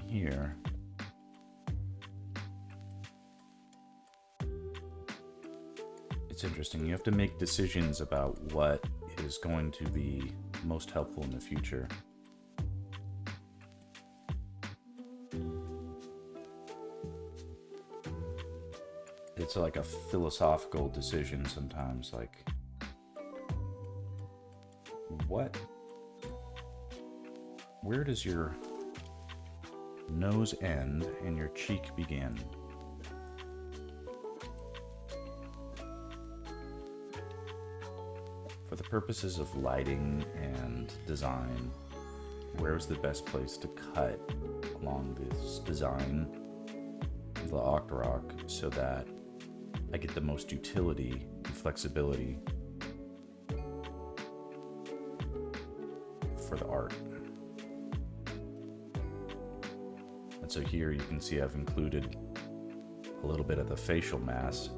Here. It's interesting. You have to make decisions about what is going to be most helpful in the future. it's like a philosophical decision sometimes, like, where does your nose end and your cheek begin? For the purposes of lighting and design, where's the best place to cut along this design of the Octorok so that I get the most utility and flexibility for the art? And so here you can see I've included a little bit of the facial mass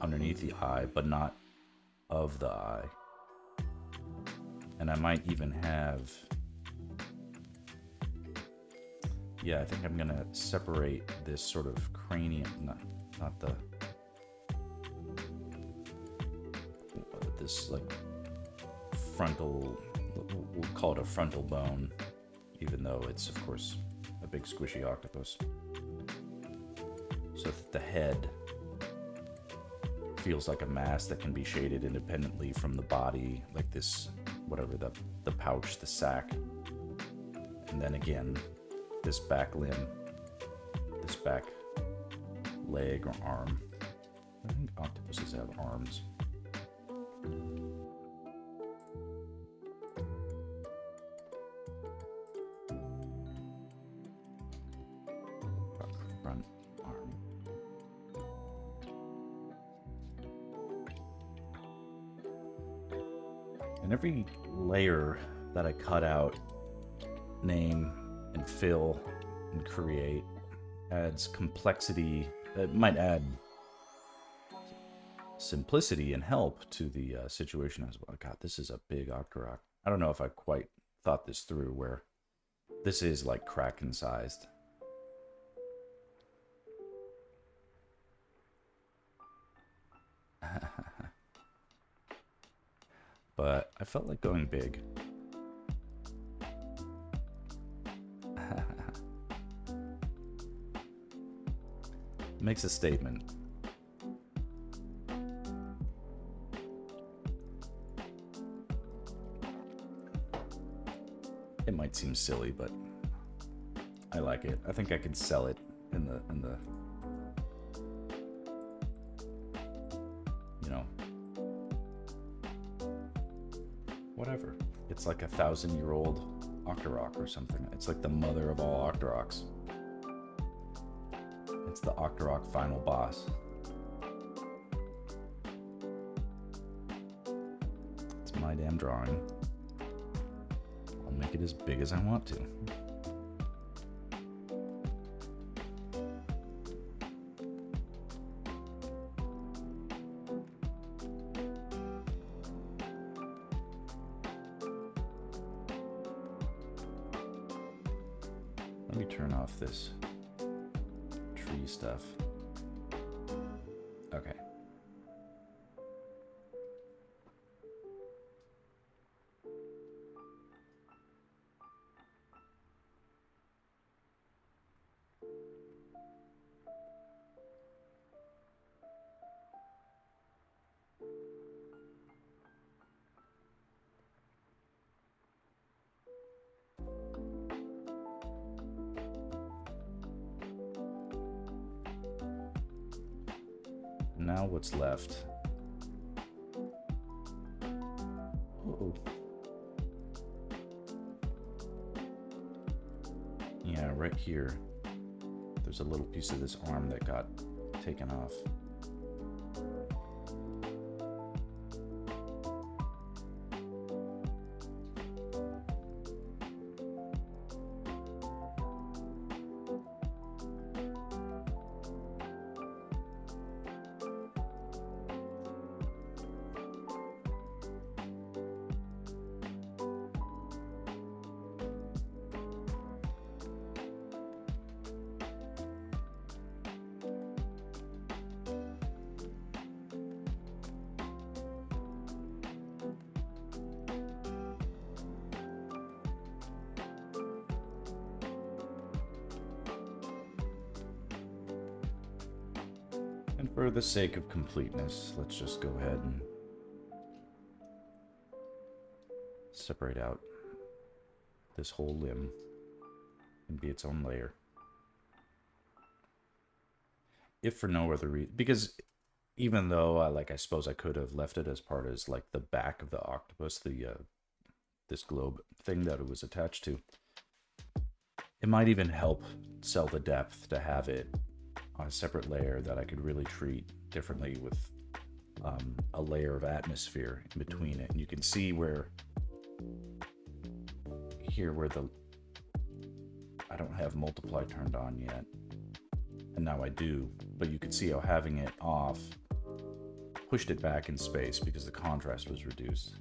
underneath the eye, but not of the eye. And I might even have, yeah, I think I'm gonna separate this sort of cranium, not the, this like frontal, we'll call it a frontal bone, even though it's of course a big squishy octopus. So that the head feels like a mass that can be shaded independently from the body, like this, whatever, the pouch, the sack. And then again, this back limb, this back leg or arm. I think octopuses have arms. Front arm. And every layer that I cut out, name and fill and create, adds complexity. It might add simplicity and help to the situation as well. God, this is a big Octorok. I don't know if I quite thought this through, where this is like Kraken sized. But I felt like going big. Makes a statement. It might seem silly, but I like it. I think I could sell it in the you know, whatever. It's like 1,000-year-old Octorok or something. It's like the mother of all Octoroks. It's the Octorok final boss. It's my damn drawing. I'll make it as big as I want to. Let me turn off this tree stuff. Okay. Now what's left? Uh-oh. Yeah, right here. There's a little piece of this arm that got taken off. For the sake of completeness, let's just go ahead and separate out this whole limb and be its own layer. If for no other reason, because even though I suppose I could have left it as part as like the back of the octopus, the this globe thing that it was attached to, it might even help sell the depth to have it on a separate layer that I could really treat differently with a layer of atmosphere in between it. And you can see where here where I don't have multiply turned on yet, and now I do, but you can see how having it off pushed it back in space because the contrast was reduced.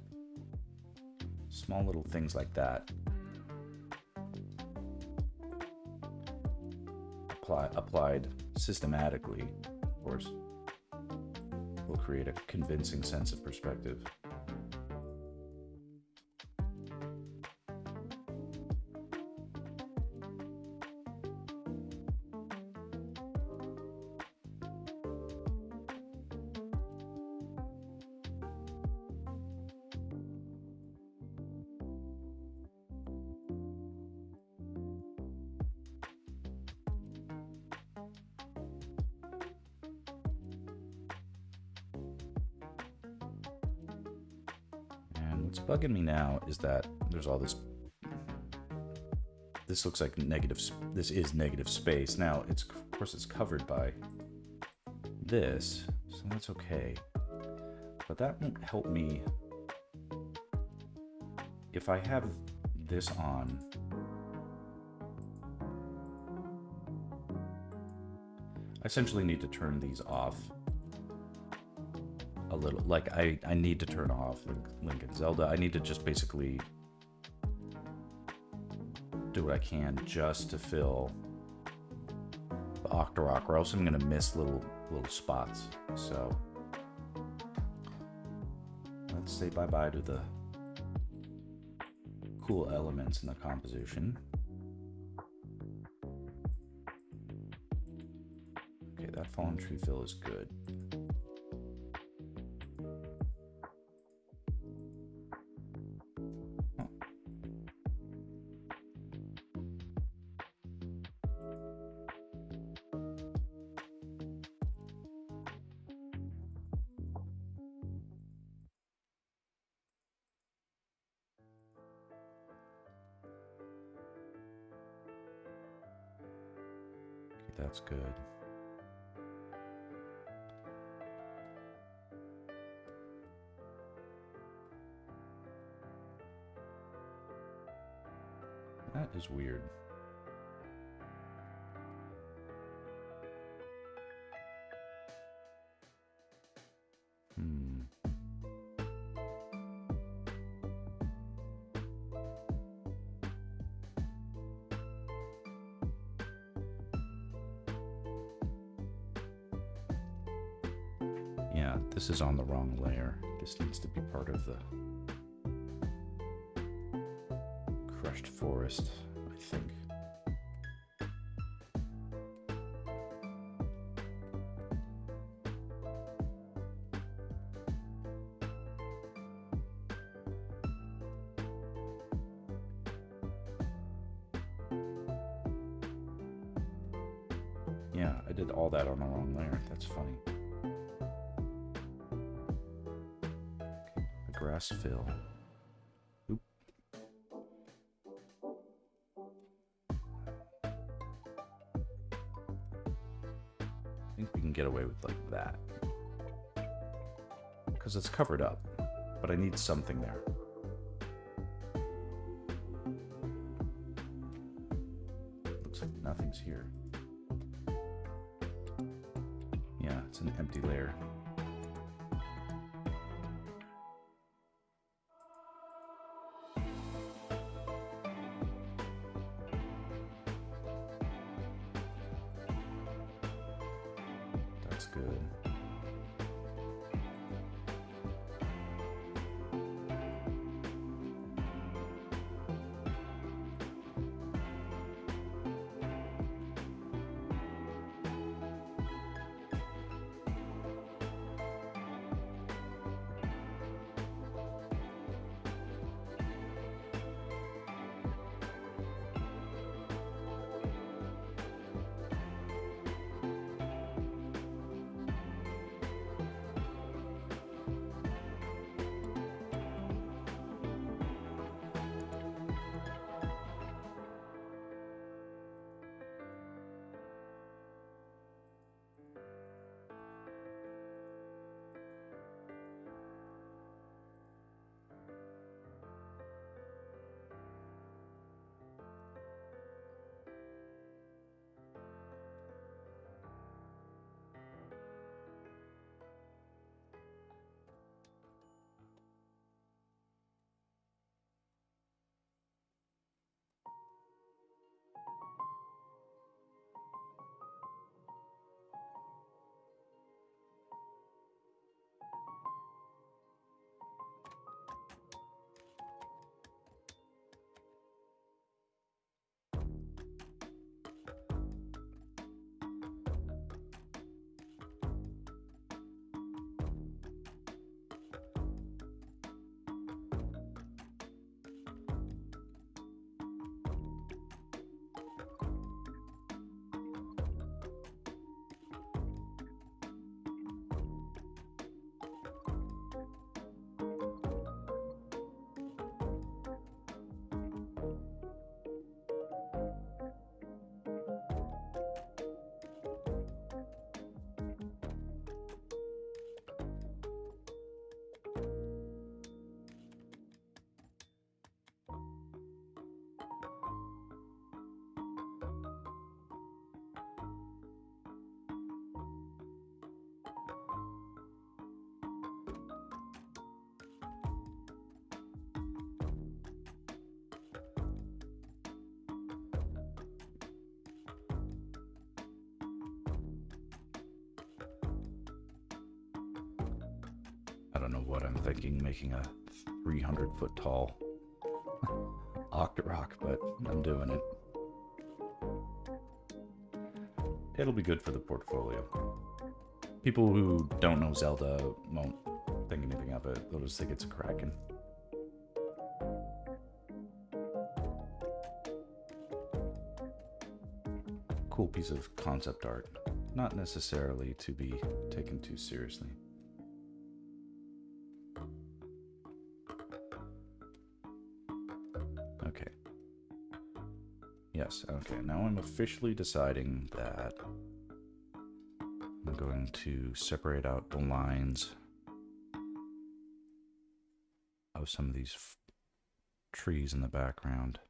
Small little things like that applied systematically, of course, will create a convincing sense of perspective. What's bugging me now is that there's all this looks like this is negative space. Now, of course it's covered by this, so that's okay. But that won't help me if I have this on. I essentially need to turn these off a little. Like I need to turn off Link and Zelda. I need to just basically do what I can just to fill the Octorok, or else I'm gonna miss little spots. So let's say bye-bye to the cool elements in the composition. Okay, that fallen tree fill is good. That's good. That is weird. Yeah, this is on the wrong layer. This needs to be part of the crushed forest, I think. Yeah, I did all that on the wrong layer. That's funny. Grass fill. Oop. I think we can get away with like that because it's covered up, but I need something there. Looks like nothing's here. Yeah, it's an empty layer. That's good. I don't know what I'm thinking, making a 300-foot tall Octorok, but I'm doing it. It'll be good for the portfolio. People who don't know Zelda won't think anything of it. They'll just think it's a Kraken. Cool piece of concept art. Not necessarily to be taken too seriously. Okay. Yes, okay. Now I'm officially deciding that I'm going to separate out the lines of some of these trees in the background.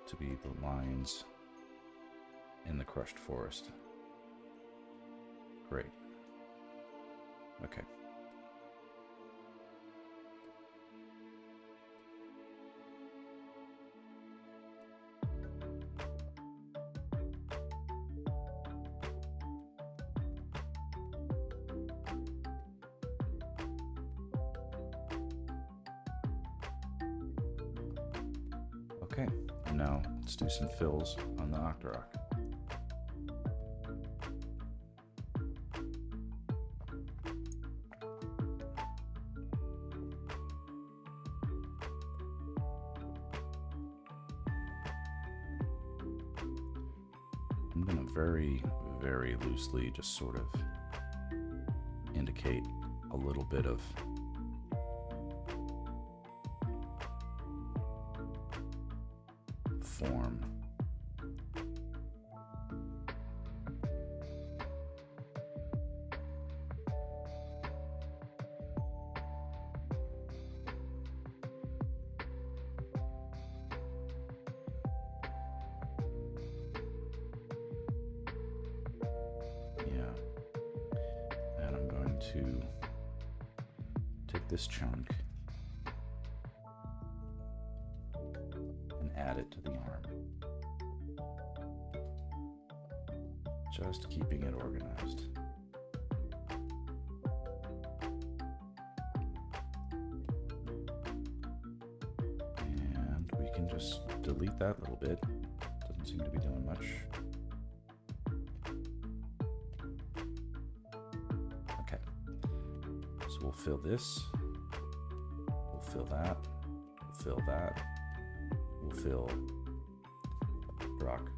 To be the lines in the crushed forest. Great. Okay. Okay, now let's do some fills on the Octorok. I'm going to very, very loosely just sort of indicate a little bit of form. And I'm going to take this chunk and add it to the arm. Just keeping it organized. And we can just delete that little bit. Doesn't seem to be doing much. We'll fill this, we'll fill that, we'll fill that, we'll fill rock,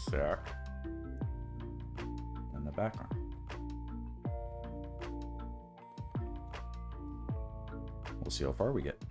sack, and the background. We'll see how far we get.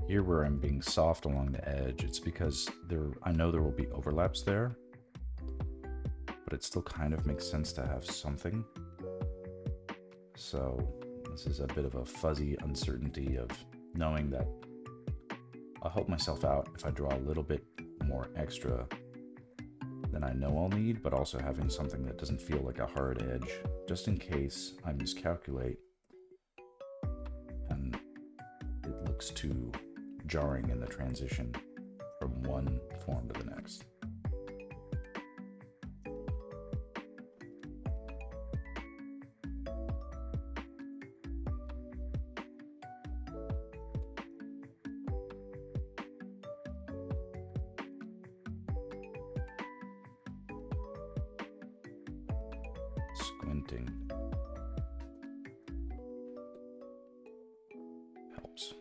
Here where I'm being soft along the edge, it's because I know there will be overlaps there, but it still kind of makes sense to have something. So this is a bit of a fuzzy uncertainty of knowing that I'll help myself out if I draw a little bit more extra than I know I'll need, but also having something that doesn't feel like a hard edge, just in case I miscalculate and it looks too jarring in the transition from one form to the next. Squinting helps.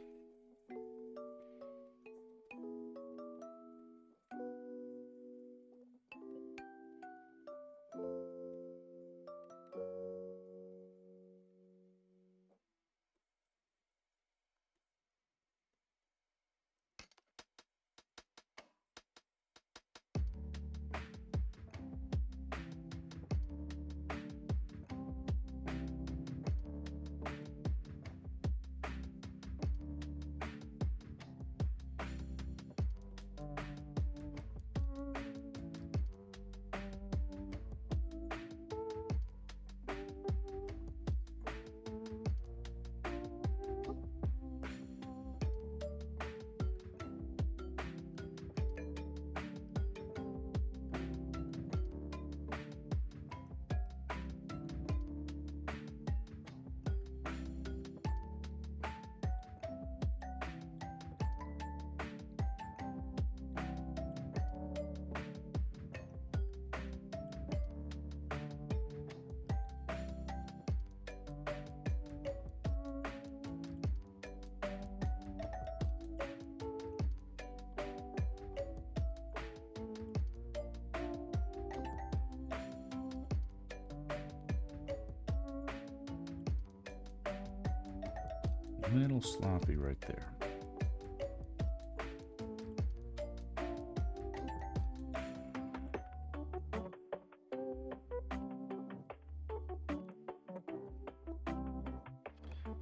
A little sloppy right there.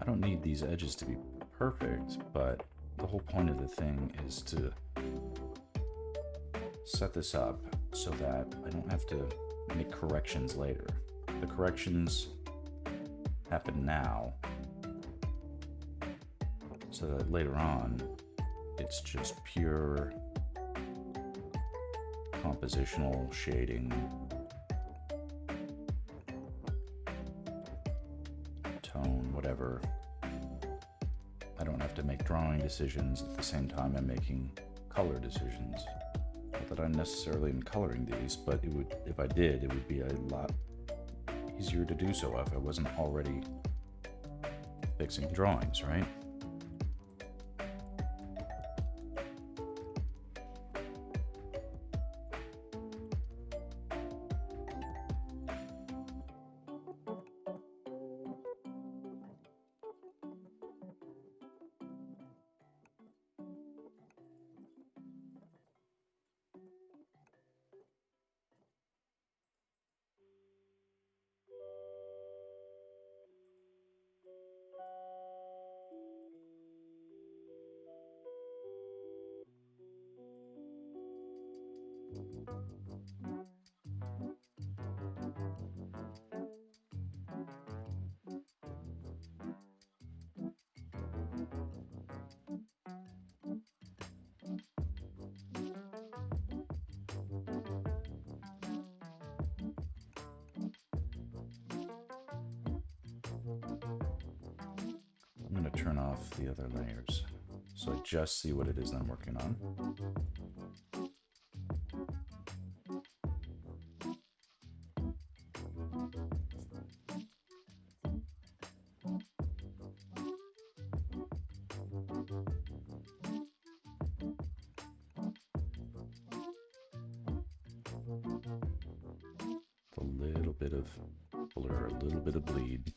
I don't need these edges to be perfect, but the whole point of the thing is to set this up so that I don't have to make corrections later. The corrections happen now, so that later on it's just pure compositional shading, tone, whatever. I don't have to make drawing decisions at the same time I'm making color decisions. Not that I necessarily am coloring these, but it would, if I did, it would be a lot easier to do so if I wasn't already fixing drawings, right? I'm going to turn off the other layers so I just see what it is I'm working on. A little bit of blur, a little bit of bleed.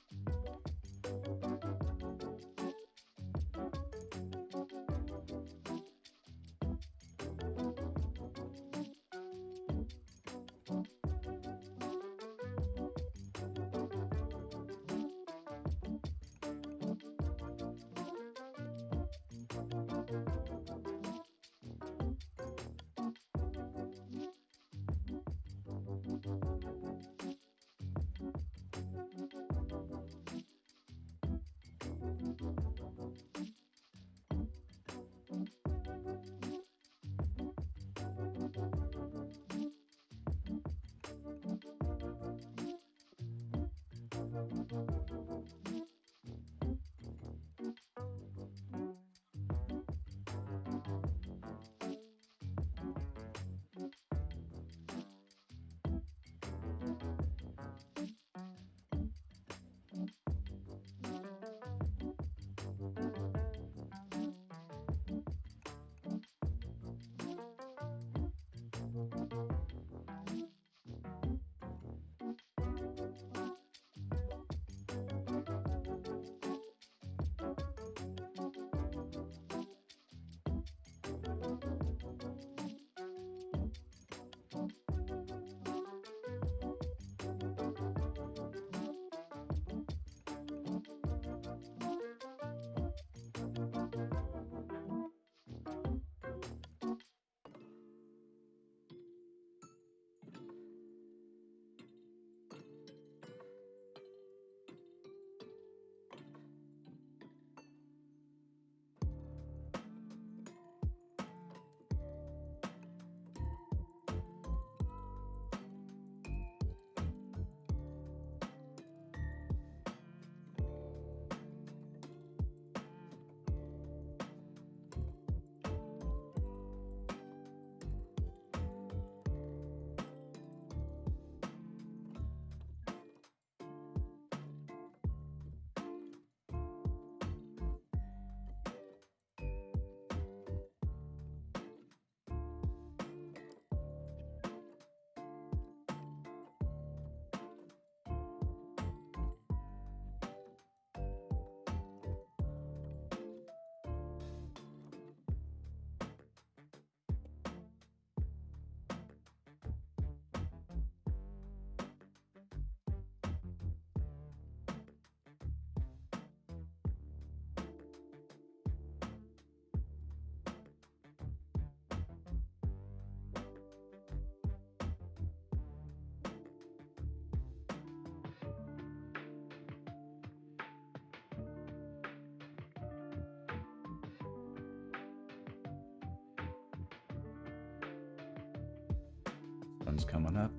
Sun's coming up.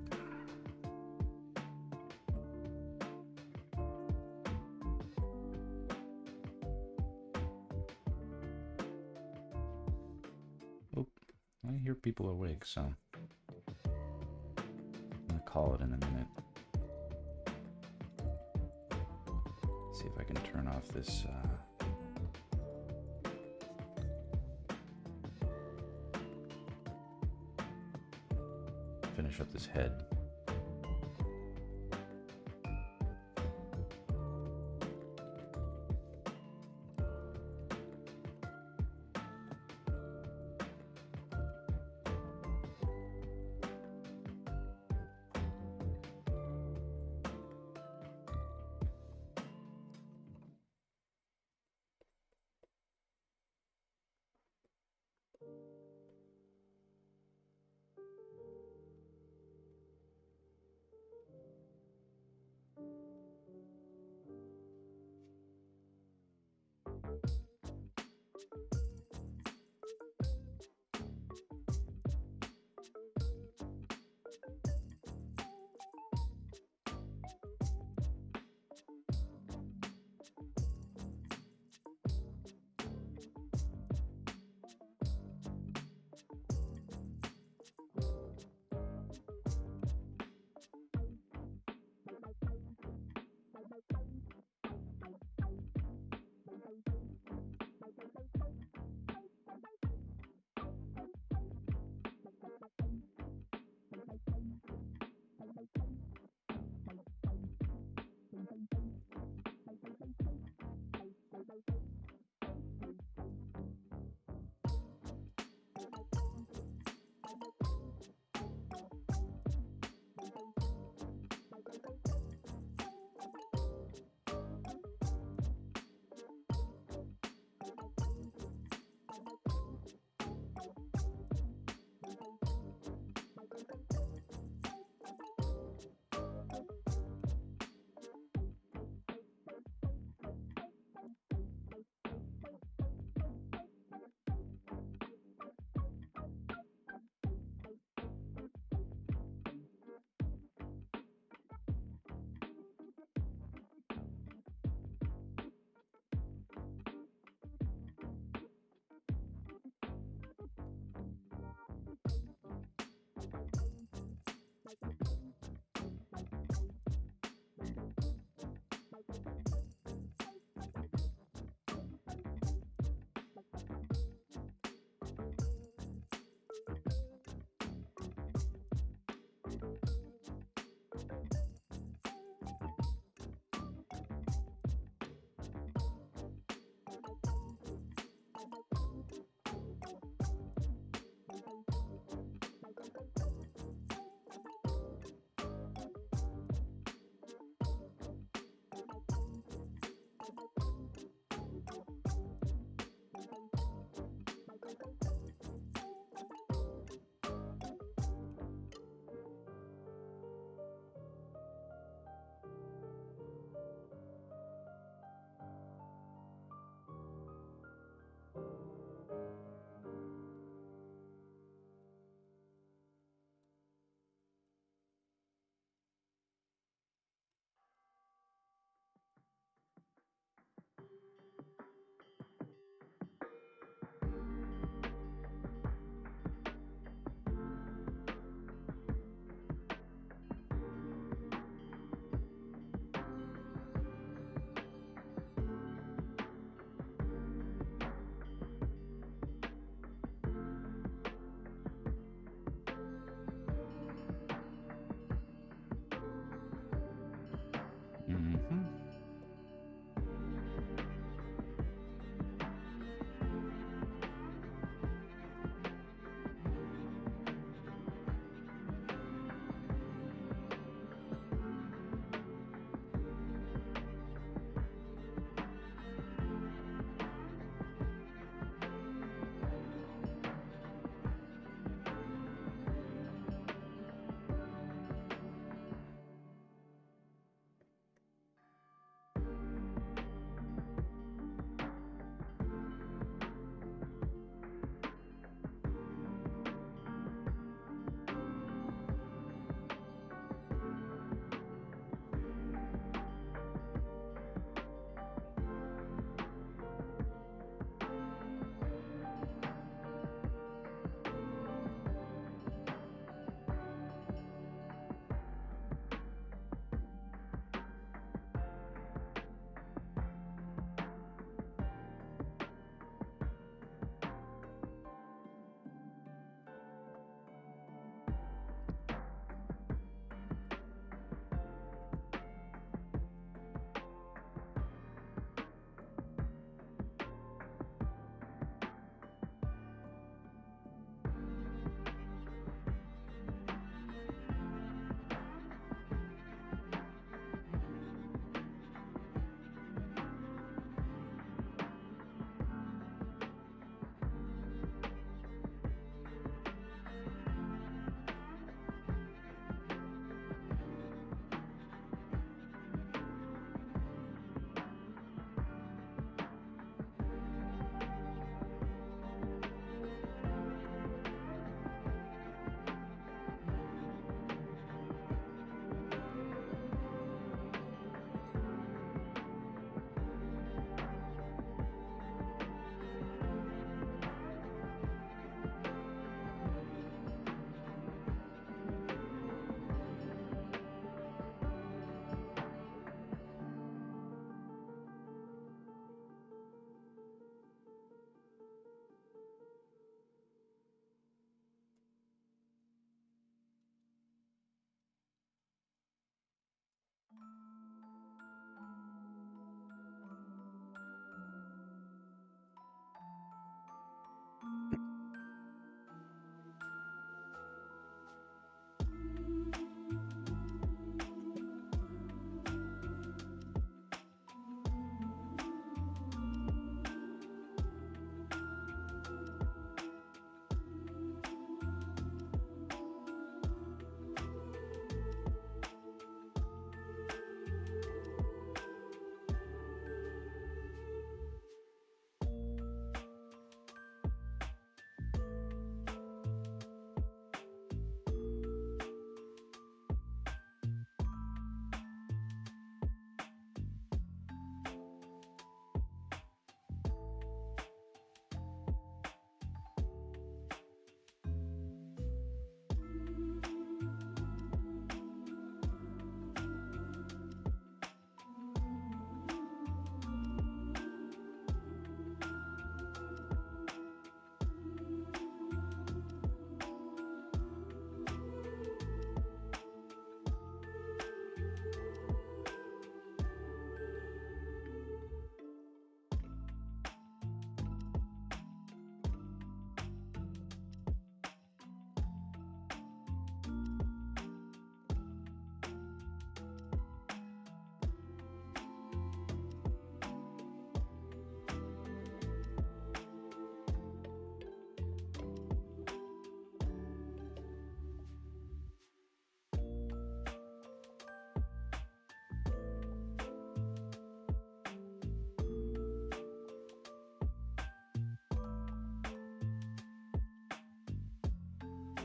Oh, I hear people awake, so I'm gonna call it in a minute. See if I can turn off this finish up this head.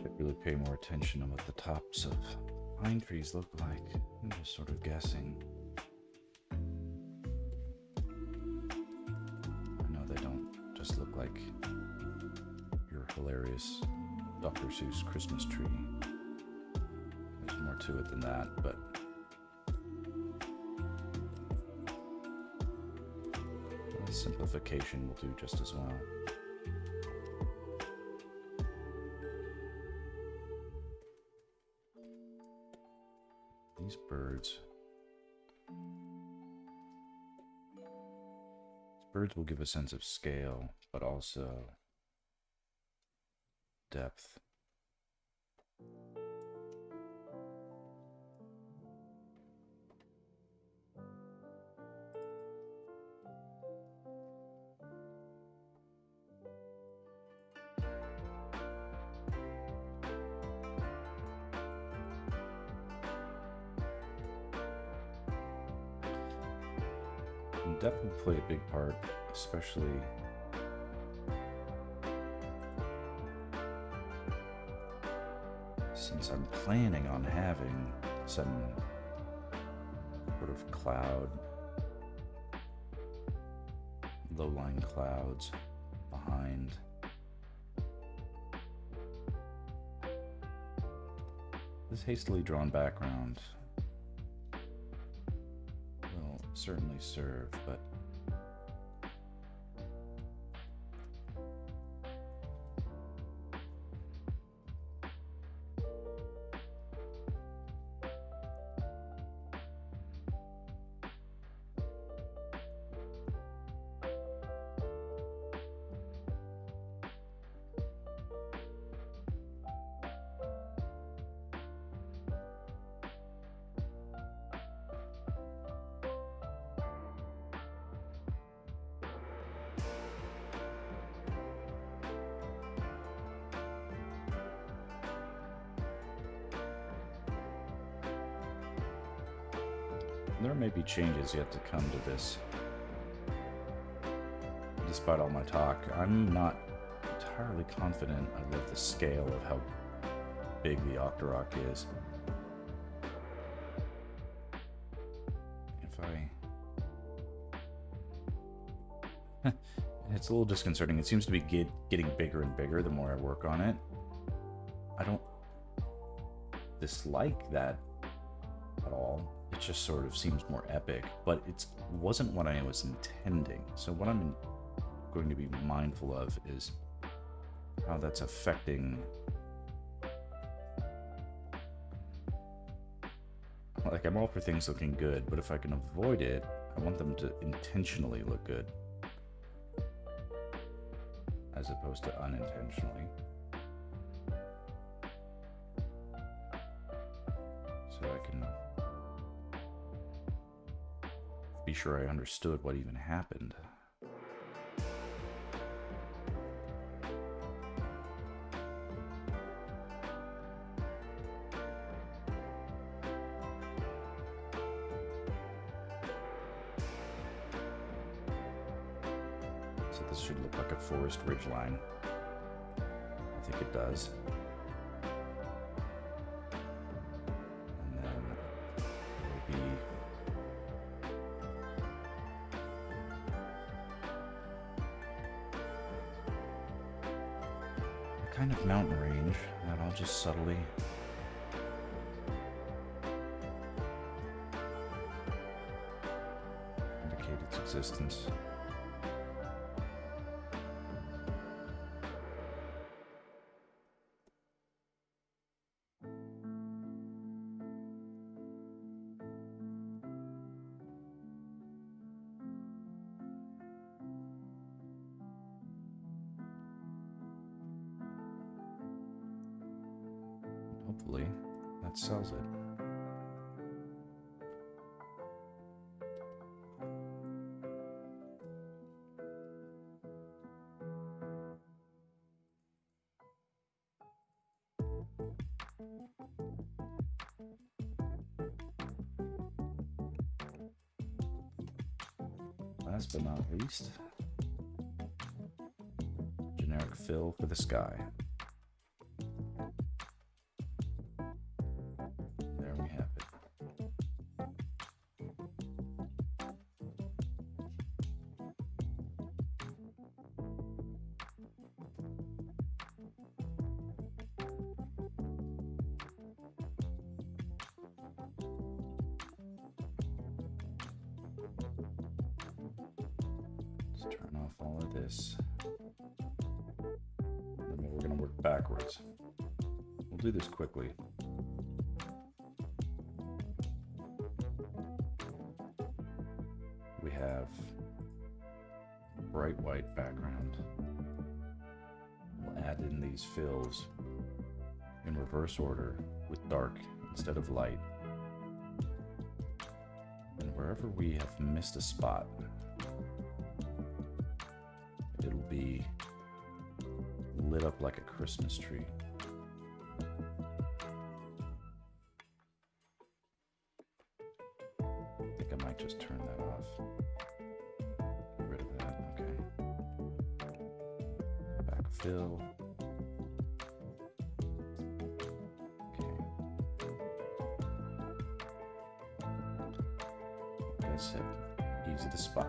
Should really pay more attention to what the tops of pine trees look like. I'm just sort of guessing. I know they don't just look like your hilarious Dr. Seuss Christmas tree. There's more to it than that, but simplification will do just as well. These birds will give a sense of scale, but also depth. Depth will play a big part, especially since I'm planning on having some sort of cloud, low-lying clouds behind. This hastily drawn background will certainly serve, but there may be changes yet to come to this. Despite all my talk, I'm not entirely confident I love the scale of how big the Octorok is. It's a little disconcerting. It seems to be getting bigger and bigger the more I work on it. I don't dislike that at all. It just sort of seems more epic, but it wasn't what I was intending. So what I'm going to be mindful of is how that's affecting, like, I'm all for things looking good, but if I can avoid it, I want them to intentionally look good as opposed to unintentionally. So I can be sure I understood what even happened. So this should look like a forest ridgeline. I think it does. And then it will be a kind of mountain range that I'll just subtly indicate its existence. Hopefully, that sells it. Last but not least, generic fill for the sky. Let's turn off all of this. And then we're going to work backwards. We'll do this quickly. We have bright white background. We'll add in these fills in reverse order with dark instead of light. And wherever we have missed a spot, it'll be lit up like a Christmas tree. I think I might just turn that off. Get rid of that, okay. Backfill. Okay. That's it. Easy to spot.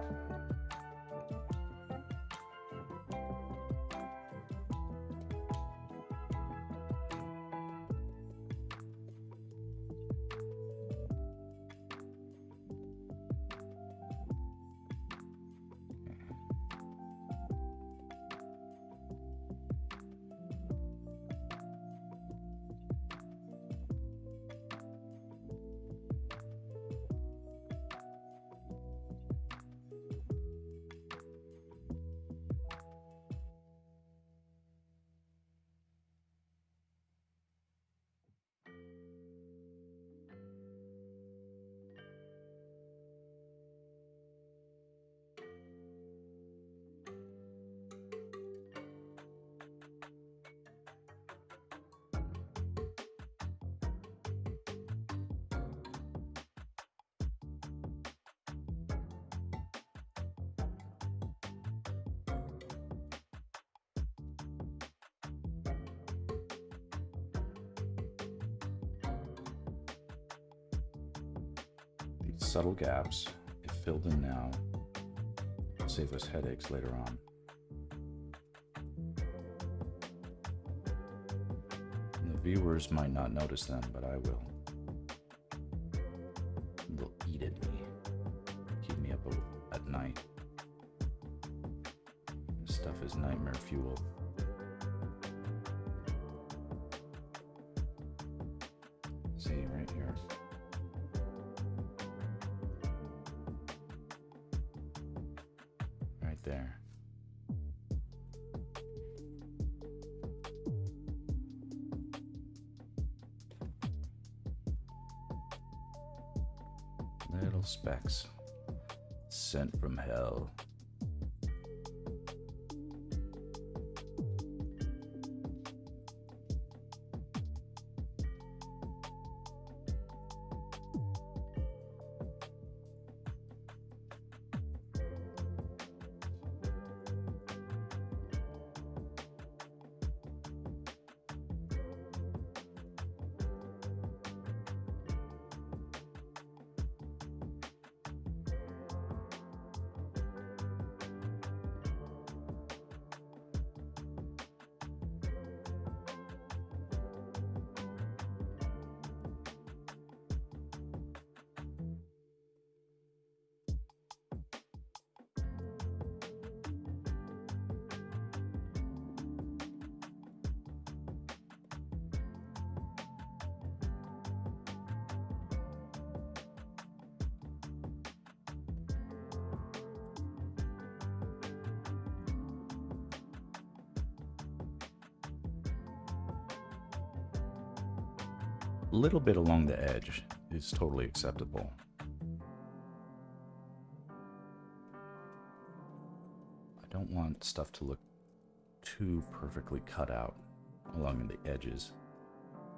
Subtle gaps, if filled in now, will save us headaches later on. And the viewers might not notice them, but I will. They'll eat at me, keep me up at night. This stuff is nightmare fuel. See, right here. There. Little specks sent from hell. A little bit along the edge is totally acceptable. I don't want stuff to look too perfectly cut out along the edges,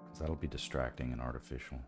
because that'll be distracting and artificial.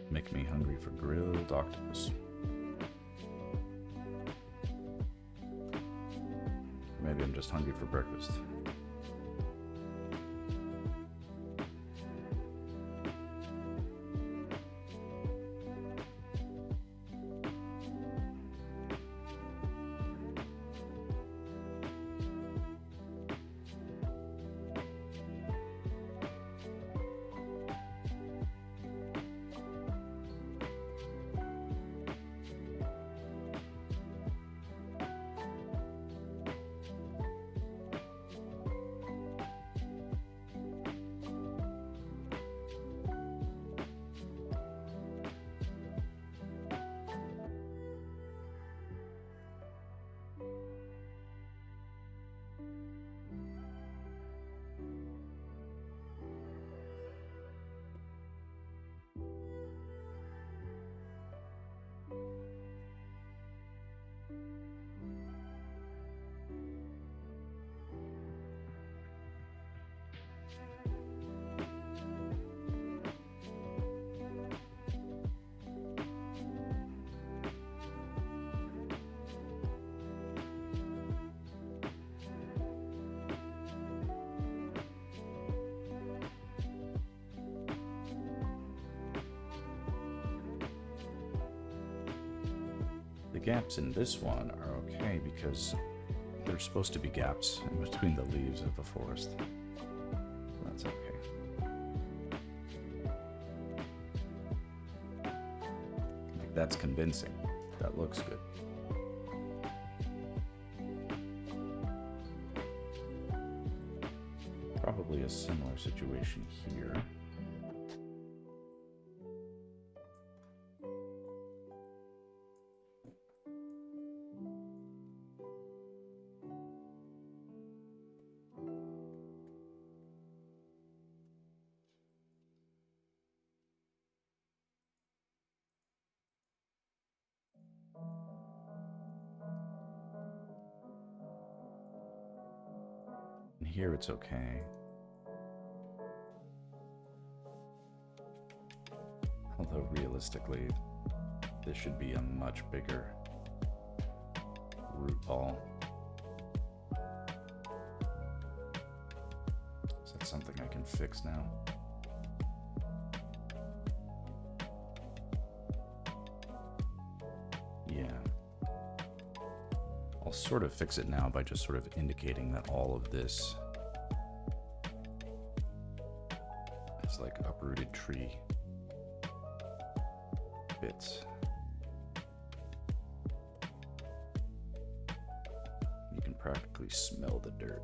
Make me hungry for grilled octopus. Maybe I'm just hungry for breakfast. The gaps in this one are okay because there's supposed to be gaps in between the leaves of the forest. That's okay. Like, that's convincing. That looks good. Probably a similar situation here. And here it's okay. Although realistically, this should be a much bigger root ball. Is that something I can fix now? Yeah. I'll sort of fix it now by just sort of indicating that all of this is like uprooted tree bits. You can practically smell the dirt.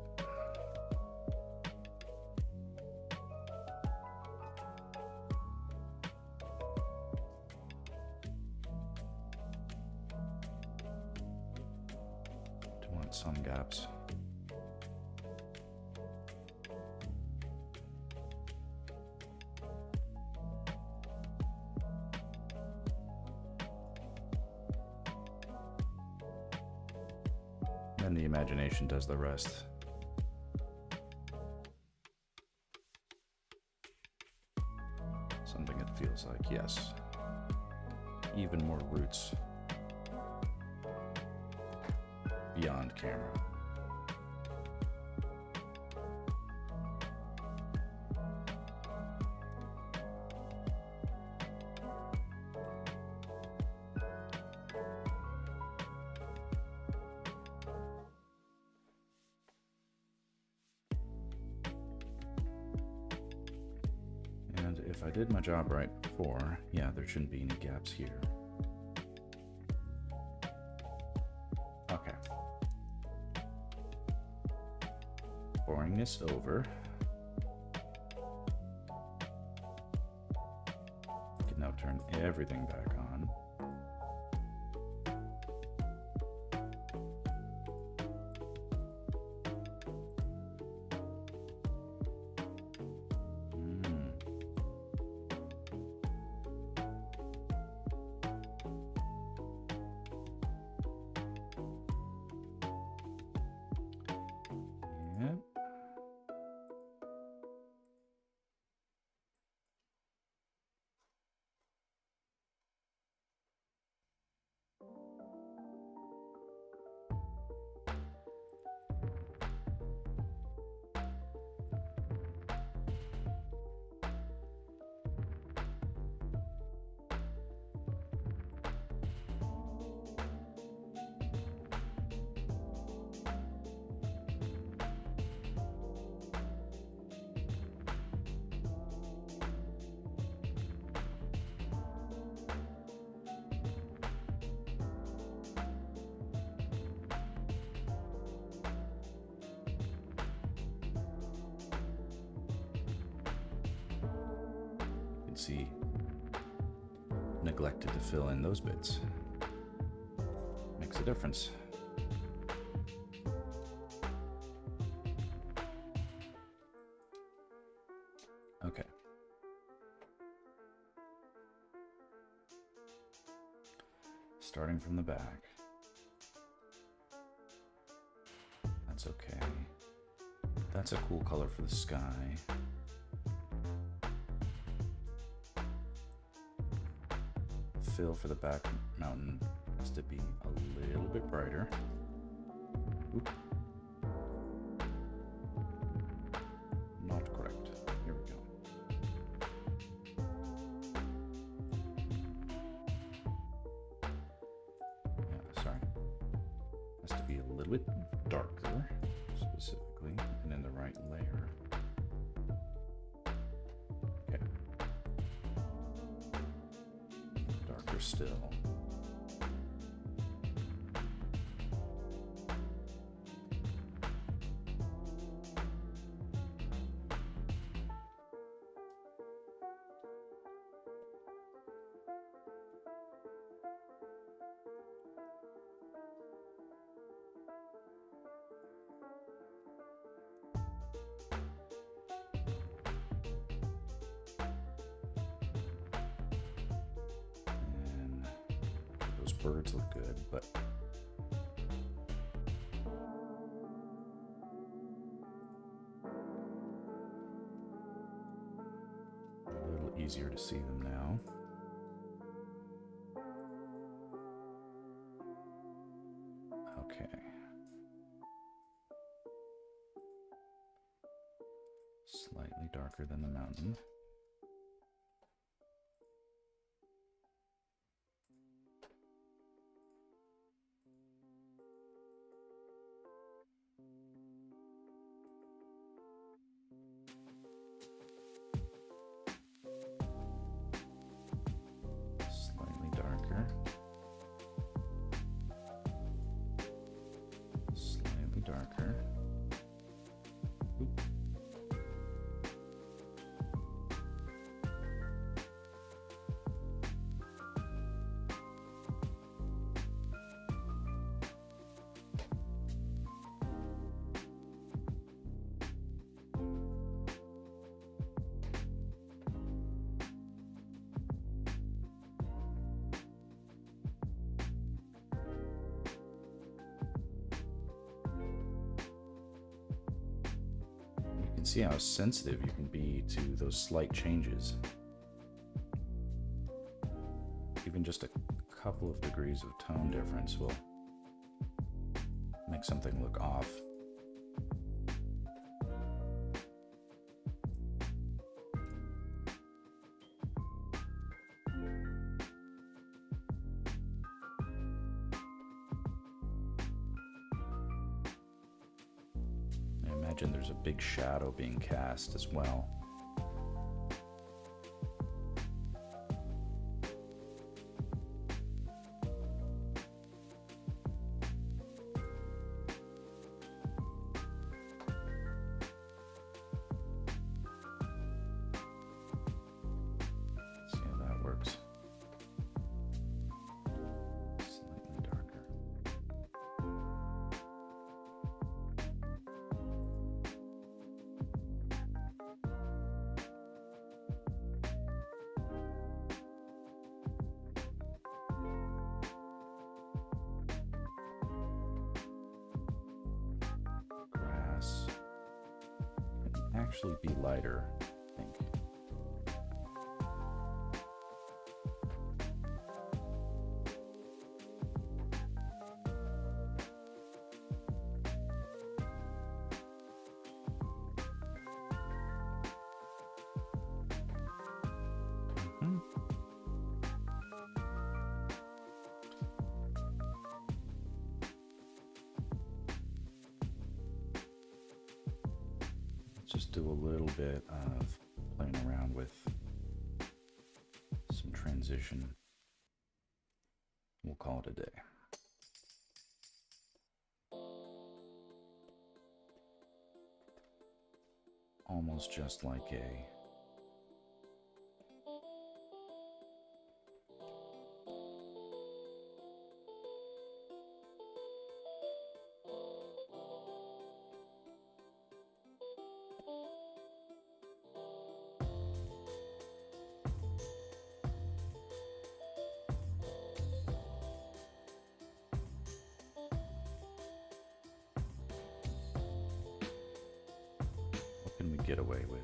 Do want some gaps. And the imagination does the rest. Something that feels like, yes, even more roots beyond camera. And if I did my job right before, yeah, there shouldn't be any gaps here. Okay. Pouring this over. I can now turn everything back on. Yep. See, neglected to fill in those bits. Makes a difference. Okay. Starting from the back. That's okay. That's a cool color for the sky. Fill for the back mountain has to be a little bit brighter. Oop. Not correct. Here we go. Yeah, sorry. Has to be a little bit darker, specifically, and in the right layer. Still. Birds look good, but a little easier to see them now. darker than the mountain. Slightly darker. Slightly darker. Oop. See how sensitive you can be to those slight changes. Even just a couple of degrees of tone difference will make something look off. Imagine there's a big shadow being cast as well. See how that works. Slightly darker. Grass can actually be lighter, I think. Just do a little bit of playing around with some transition. We'll call it a day. Almost just like a get away with.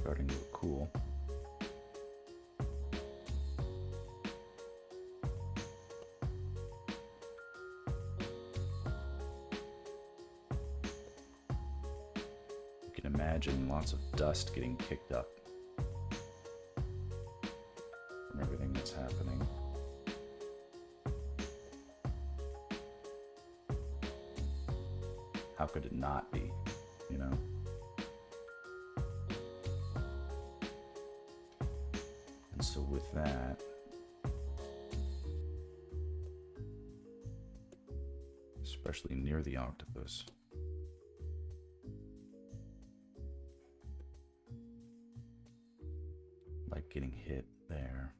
Starting to look cool. You can imagine lots of dust getting kicked up from everything that's happening. How could it not be, you know? So with that, especially near the octopus, like getting hit there.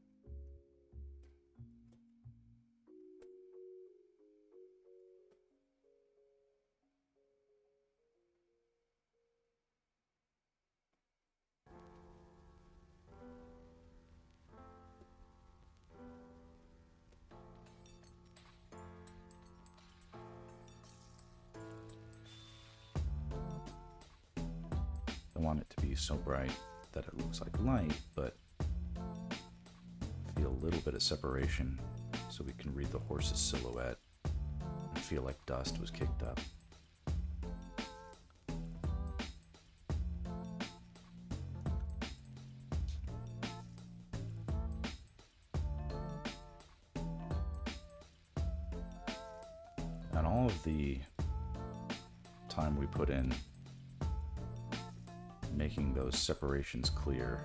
I want it to be so bright that it looks like light, but feel a little bit of separation so we can read the horse's silhouette and feel like dust was kicked up. And all of the time we put in making those separations clear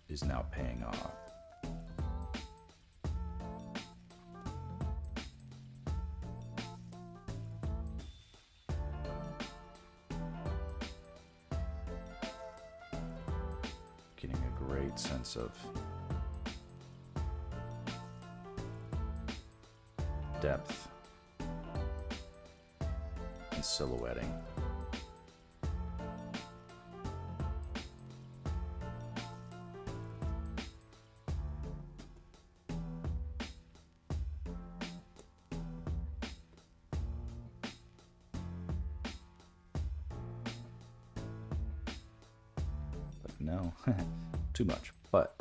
is now paying off. Getting a great sense of depth and silhouetting. No, too much, but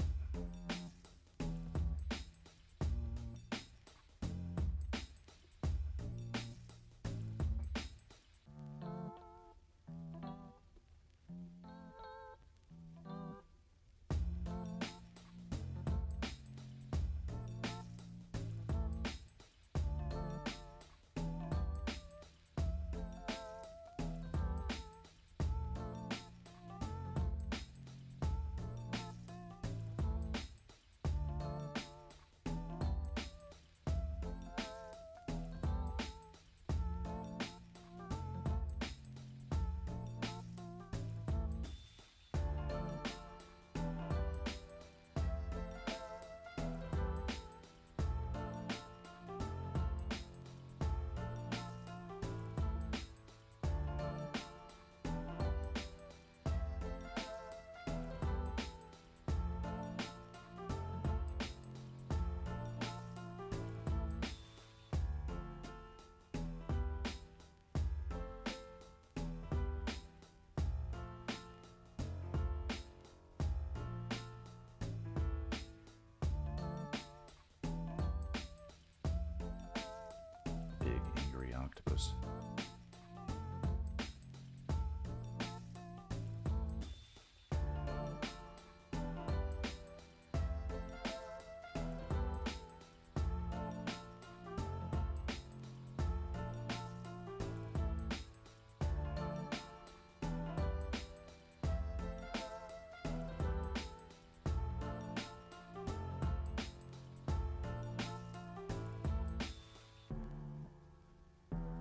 big angry octopus.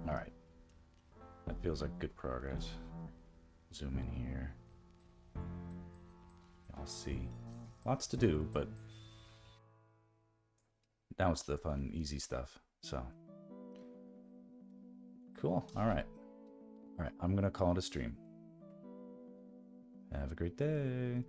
All right, that feels like good progress. Zoom in here. Y'all see, lots to do, but now it's the fun, easy stuff. So cool. All right, I'm gonna call it a stream. Have a great day.